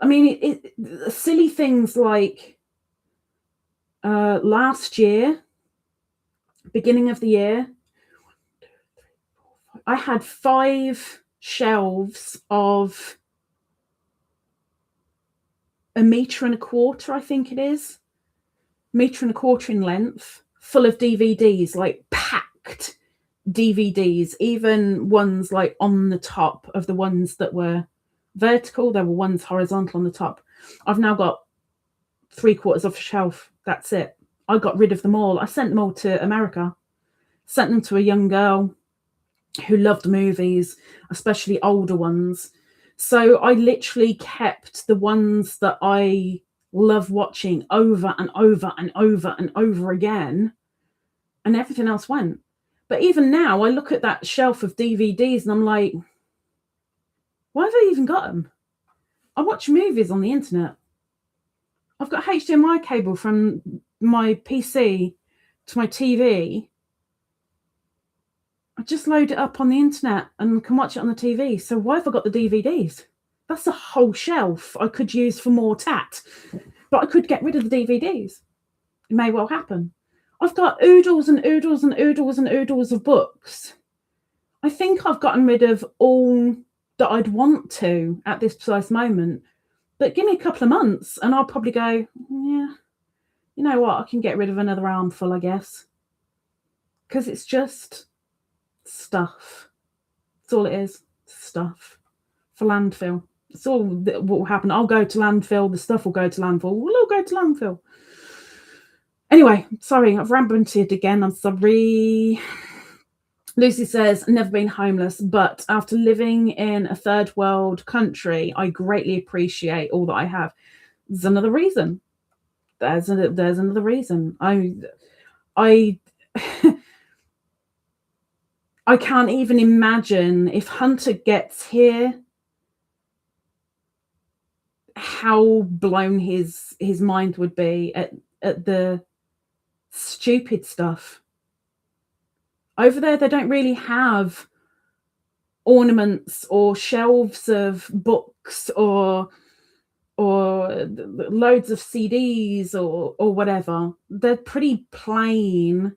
I mean, silly things like last year, beginning of the year, I had 5 shelves of 1.25 meters, I think it is, 1.25 meters in length, full of DVDs, like packed DVDs, even ones like on the top of the ones that were vertical. There were ones horizontal on the top. I've now got 3/4 of a shelf. That's it. I got rid of them all. I sent them all to America. Sent them to a young girl who loved movies, especially older ones. So I literally kept the ones that I love watching over and over and over and over again, and everything else went. But even now, I look at that shelf of DVDs and I'm like, why have I even got them? I watch movies on the internet. I've got HDMI cable from my PC to my TV. I just load it up on the internet and can watch it on the TV. So why have I got the DVDs? That's a whole shelf I could use for more tat. But I could get rid of the DVDs. It may well happen. I've got oodles and oodles and oodles and oodles of books. I think I've gotten rid of all that I'd want to at this precise moment. But give me a couple of months and I'll probably go, yeah, you know what? I can get rid of another armful, I guess. Because it's just stuff. That's all it is. Stuff. For landfill. That's all that will happen. I'll go to landfill. The stuff will go to landfill. We'll all go to landfill. Anyway, sorry, I've ranted again. I'm sorry. Lucy says, never been homeless, but after living in a third world country, I greatly appreciate all that I have. There's another reason. There's another reason. I can't even imagine if Hunter gets here how blown his mind would be at the stupid stuff. Over there, they don't really have ornaments or shelves of books or loads of CDs or whatever. They're pretty plain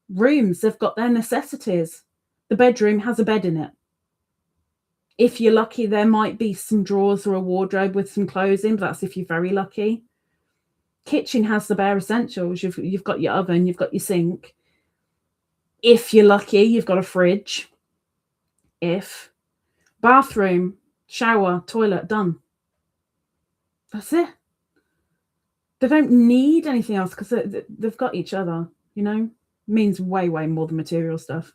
rooms. They've got their necessities. The bedroom has a bed in it. If you're lucky, there might be some drawers or a wardrobe with some clothes in, but that's if you're very lucky. Kitchen has the bare essentials. You've got your oven, you've got your sink. If you're lucky, you've got a fridge. If bathroom, shower, toilet, done. That's it. They don't need anything else because they've got each other, you know. Means way more than material stuff.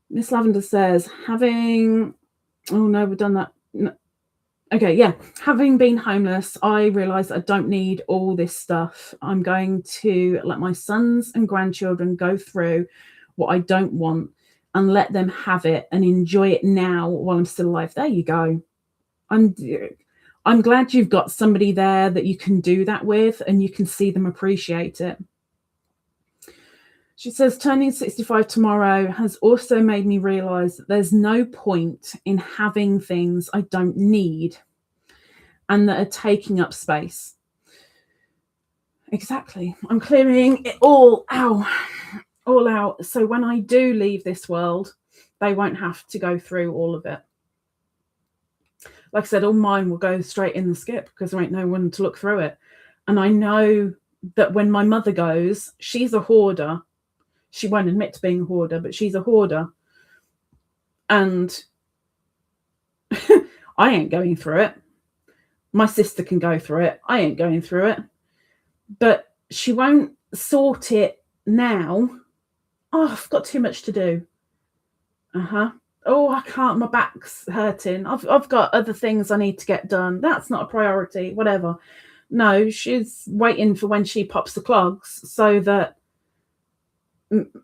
Miss Lavender says, having we've done that. No. Okay, yeah. Having been homeless, I realised I don't need all this stuff. I'm going to let my sons and grandchildren go through what I don't want and let them have it and enjoy it now while I'm still alive. There you go. I'm glad you've got somebody there that you can do that with and you can see them appreciate it. She says, turning 65 tomorrow has also made me realise that there's no point in having things I don't need and that are taking up space. Exactly. I'm clearing it all out. So when I do leave this world, they won't have to go through all of it. Like I said, all mine will go straight in the skip because there ain't no one to look through it. And I know that when my mother goes, she's a hoarder. She won't admit to being a hoarder, but she's a hoarder. And I ain't going through it. My sister can go through it. I ain't going through it. But she won't sort it now. Oh, I've got too much to do. Oh, I can't. My back's hurting. I've got other things I need to get done. That's not a priority. Whatever. No, she's waiting for when she pops the clogs so that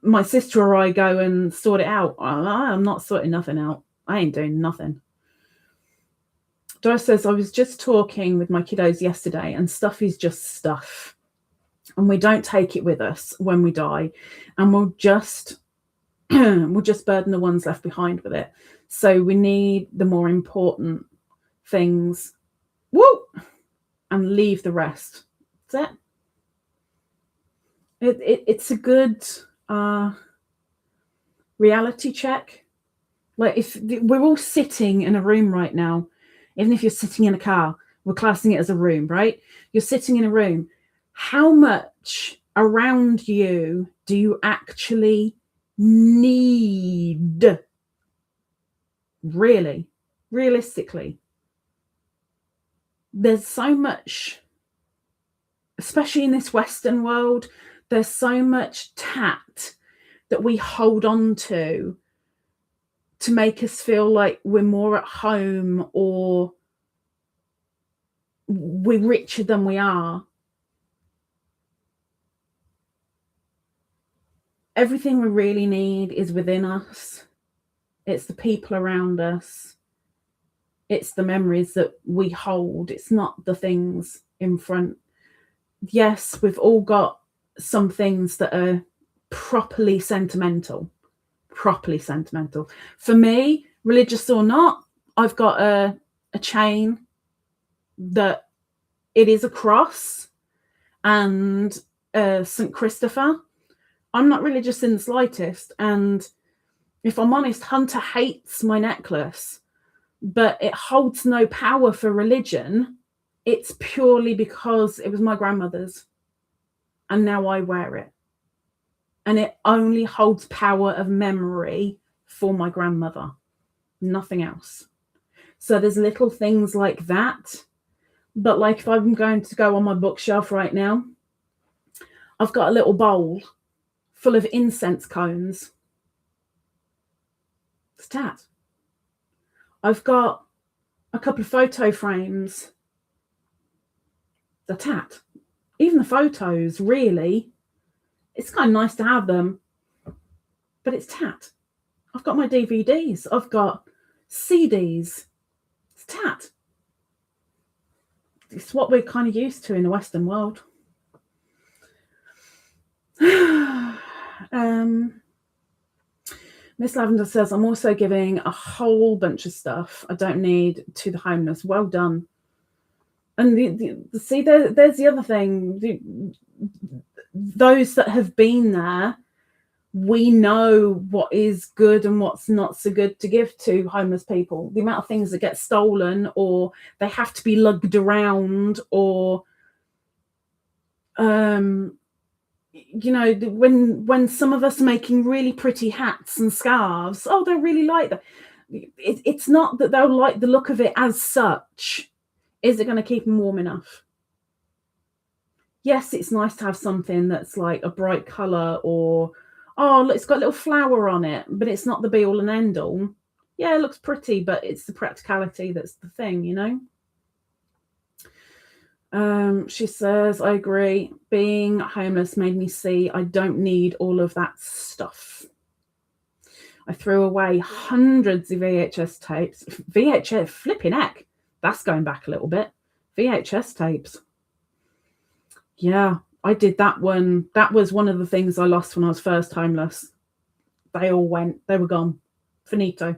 my sister or I go and sort it out. I'm not sorting nothing out. I ain't doing nothing. Doris says, I was just talking with my kiddos yesterday and stuff is just stuff. And we don't take it with us when we die. And we'll just burden the ones left behind with it. So we need the more important things. And leave the rest. That's it. It's a good reality check. Like if we're all sitting in a room right now, even if you're sitting in a car, we're classing it as a room, right? You're sitting in a room. How much around you do you actually need? Really, realistically, there's so much, especially in this Western world, there's so much tact that we hold on to make us feel like we're more at home or we're richer than we are. Everything we really need is within us. It's the people around us. It's the memories that we hold. It's not the things in front. Yes, we've all got some things that are properly sentimental. For me, religious or not, I've got a chain that it is a cross and St. Christopher. I'm not religious in the slightest. And if I'm honest, Hunter hates my necklace, but it holds no power for religion. It's purely because it was my grandmother's and now I wear it. And it only holds power of memory for my grandmother, nothing else. So there's little things like that. But like if I'm going to go on my bookshelf right now, I've got a little bowl full of incense cones. It's tat. I've got a couple of photo frames. The tat. Even the photos, really. It's kind of nice to have them, but it's tat. I've got my DVDs. I've got CDs. It's tat. it's what we're kind of used to in the Western world. Miss Lavender says, I'm also giving a whole bunch of stuff I don't need to the homeless. Well done. And see, there's the other thing. Those that have been there, we know what is good and what's not so good to give to homeless people. The amount of things that get stolen, or they have to be lugged around, or you know, when some of us are making really pretty hats and scarves, oh, they really like that. It's not that they'll like the look of it as such. Is it going to keep them warm enough? Yes, it's nice to have something that's like a bright colour, or, oh, it's got a little flower on it, but it's not the be all and end all. Yeah, it looks pretty, but it's the practicality that's the thing, you know? She says, I agree. Being homeless made me see I don't need all of that stuff. I threw away hundreds of VHS tapes. VHS, flipping heck. That's going back a little bit. VHS tapes. Yeah, I did that one. That was one of the things I lost when I was first homeless. They all went. They were gone. Finito.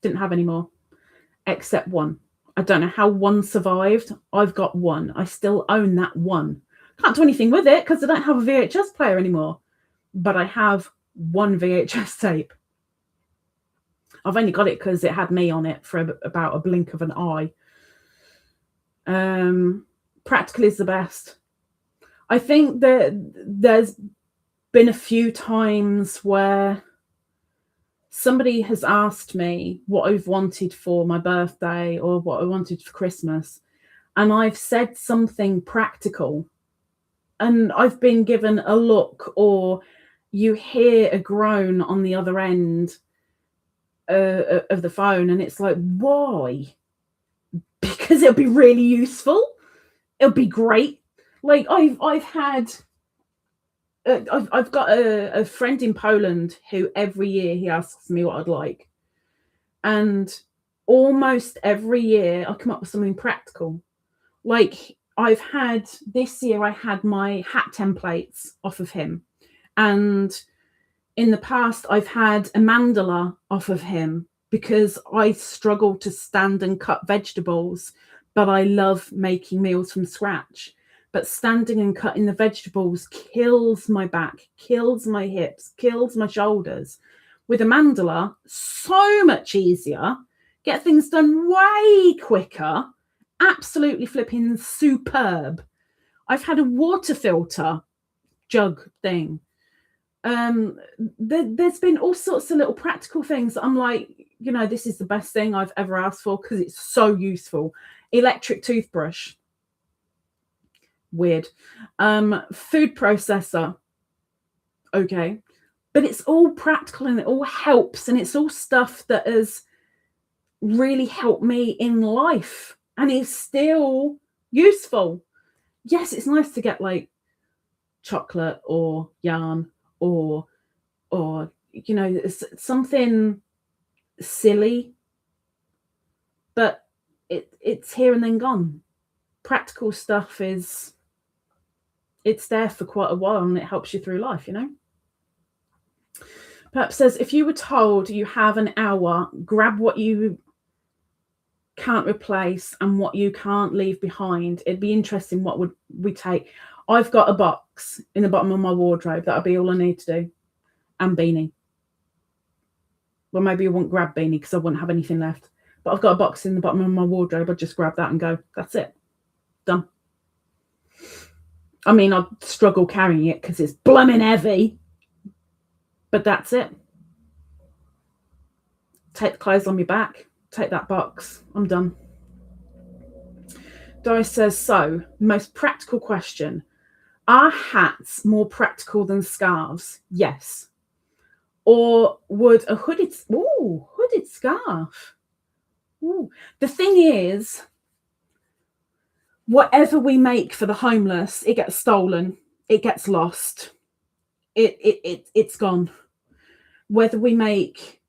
Didn't have any more. Except one. I don't know how one survived. I've got one. I still own that one. Can't do anything with it because I don't have a VHS player anymore. But I have one VHS tape. I've only got it because it had me on it for about a blink of an eye. Practical is the best. I think that there's been a few times where somebody has asked me what I've wanted for my birthday or what I wanted for Christmas, and I've said something practical, and I've been given a look, or you hear a groan on the other end of the phone, and it's like, why? Because it'll be really useful. It'll be great. Like I've got a friend in Poland who every year he asks me what I'd like, and almost every year I come up with something practical. Like this year I had my hat templates off of him, and in the past I've had a mandala off of him because I struggle to stand and cut vegetables, but I love making meals from scratch. But standing and cutting the vegetables kills my back, kills my hips, kills my shoulders. With a mandala, so much easier. Get things done way quicker. Absolutely flipping superb. I've had a water filter jug thing. There's been all sorts of little practical things that I'm like, you know, this is the best thing I've ever asked for because it's so useful. Electric toothbrush. Weird. Food processor. Okay. But it's all practical and it all helps, and it's all stuff that has really helped me in life and is still useful. Yes, it's nice to get like chocolate or yarn or you know, something silly, but it's here and then gone. Practical stuff it's there for quite a while and it helps you through life, you know. Purp says, if you were told you have an hour, grab what you can't replace and what you can't leave behind. It'd be interesting what would we take. I've got a box in the bottom of my wardrobe. That'll be all I need to do. And beanie. Well, maybe I won't grab beanie because I wouldn't have anything left. But I've got a box in the bottom of my wardrobe. I'll just grab that and go, that's it. Done. I mean, I'd struggle carrying it because it's blooming heavy. But that's it. Take the clothes on my back. Take that box. I'm done. Doris says, so, most practical question. Are hats more practical than scarves? Yes. Or would a hooded scarf? Ooh. The thing is, whatever we make for the homeless, it gets stolen, it gets lost, it's gone. Whether we make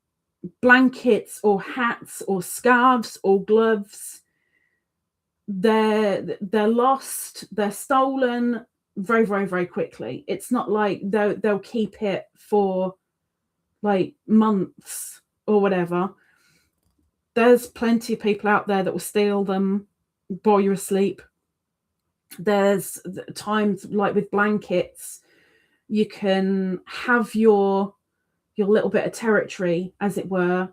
blankets or hats or scarves or gloves, they're lost, they're stolen very, very, very quickly. It's not like they'll keep it for like months or whatever. There's plenty of people out there that will steal them while you're asleep. There's times like with blankets, you can have your little bit of territory, as it were.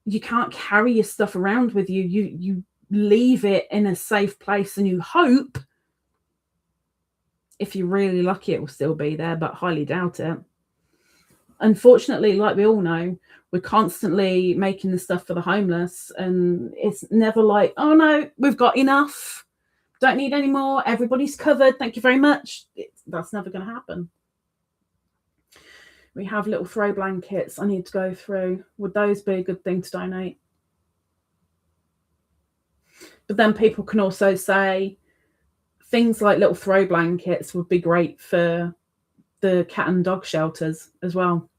You can't carry your stuff around with you. You leave it in a safe place, and you hope, if you're really lucky, it will still be there, but highly doubt it. Unfortunately, like we all know, we're constantly making the stuff for the homeless, and it's never like, oh no, we've got enough, don't need any more, everybody's covered, thank you very much. That's never going to happen. We have little throw blankets I need to go through. Would those be a good thing to donate? But then people can also say things like little throw blankets would be great for the cat and dog shelters as well,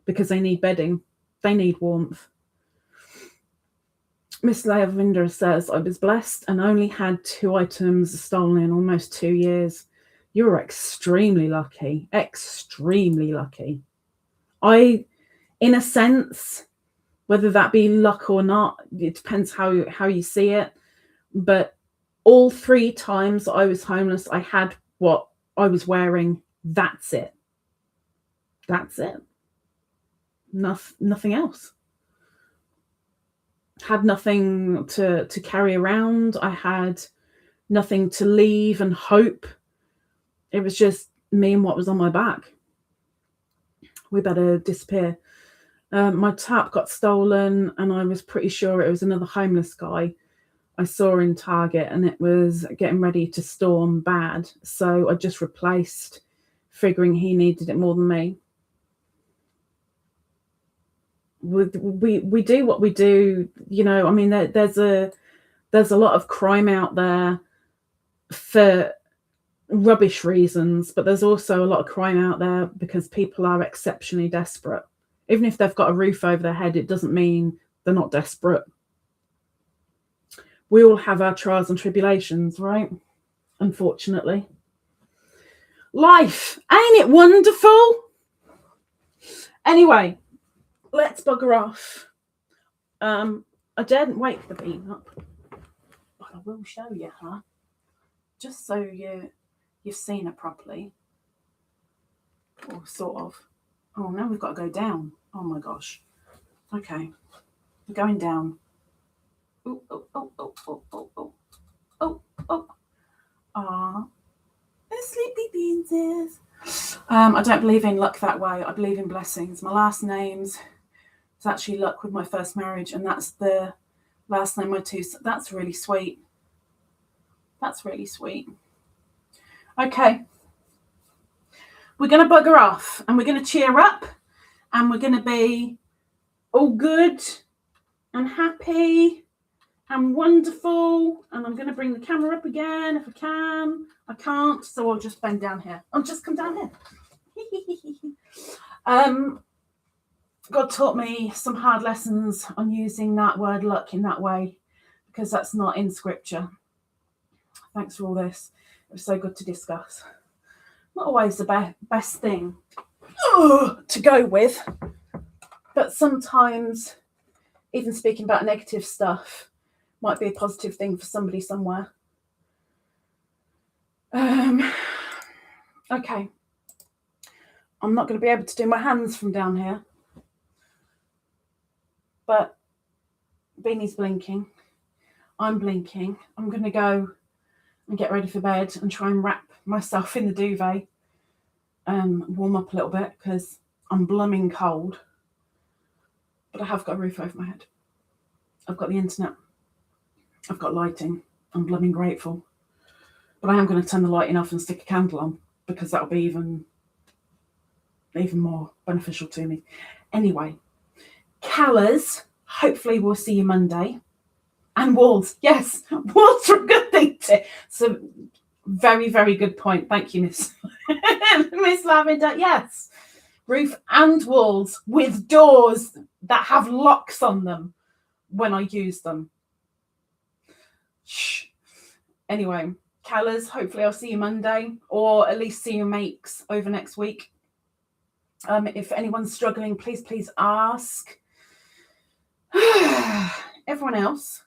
because they need bedding, they need warmth. Miss Lavender says, I was blessed and only had 2 items stolen in almost 2 years. You were extremely lucky, extremely lucky. In a sense, whether that be luck or not, it depends how you see it. But all 3 times I was homeless, I had what I was wearing. That's it. That's it. Nothing else. Had nothing to carry around. I had nothing to leave and hope. It was just me and what was on my back. We better disappear. My tap got stolen, and I was pretty sure it was another homeless guy I saw in Target, and it was getting ready to storm bad. So I just replaced, figuring he needed it more than me. We do what we do, you know. I mean, there's a lot of crime out there for rubbish reasons, but there's also a lot of crime out there because people are exceptionally desperate. Even if they've got a roof over their head, it doesn't mean they're not desperate. We all have our trials and tribulations, right? Unfortunately. Life, ain't it wonderful? Anyway, let's bugger off. I didn't wait for the bean up, but I will show you her, just so you've seen it properly, or sort of. Oh, now we've got to go down. Oh my gosh. Okay, we're going down. Oh, oh, oh, oh, oh, oh, oh, oh, oh. Ah, the sleepy beans is. I don't believe in luck that way. I believe in blessings. My last name's it's actually luck with my first marriage, and that's the last name my 2's. That's really sweet. That's really sweet. Okay. We're going to bugger off, and we're going to cheer up, and we're going to be all good and happy and wonderful. And I'm going to bring the camera up again if I can. I can't, so I'll just bend down here. I'll just come down here. God taught me some hard lessons on using that word luck in that way, because that's not in scripture. Thanks for all this. It was so good to discuss. Not always the best thing to go with, but sometimes even speaking about negative stuff might be a positive thing for somebody somewhere. Okay. I'm not going to be able to do my hands from down here, but Beanie's blinking. I'm blinking. I'm going to go and get ready for bed and try and wrap myself in the duvet, warm up a little bit because I'm blooming cold. But I have got a roof over my head. I've got the internet. I've got lighting. I'm blooming grateful. But I am going to turn the lighting off and stick a candle on, because that'll be even more beneficial to me. Anyway, colours, hopefully we'll see you Monday. And walls, yes, walls are a good thing too. So very, very good point. Thank you, Miss Lavender. Yes, roof and walls with doors that have locks on them when I use them. Shh. Anyway, Callers, hopefully I'll see you Monday, or at least see your makes over next week. If anyone's struggling, please ask. Everyone else,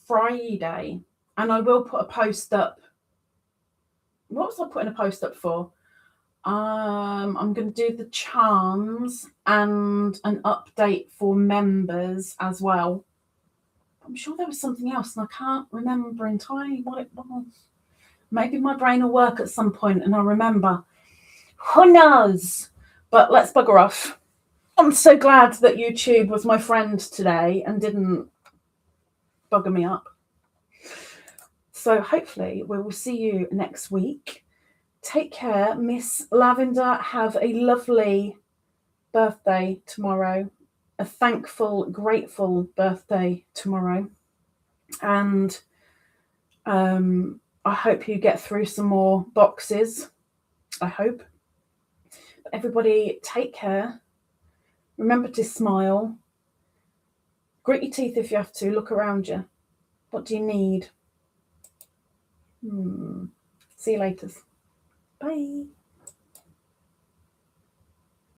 Friday, and I will put a post up. What was I putting a post up for? I'm going to do the charms and an update for members as well. I'm sure there was something else and I can't remember entirely what it was. Maybe my brain will work at some point and I'll remember. Who knows? But let's bugger off. I'm so glad that YouTube was my friend today and didn't bugger me up. So hopefully we will see you next week. Take care, Miss Lavender. Have a lovely birthday tomorrow. A thankful, grateful birthday tomorrow. And I hope you get through some more boxes. I hope. But everybody, take care. Remember to smile. Grit your teeth if you have to. Look around you. What do you need? See you later. Bye.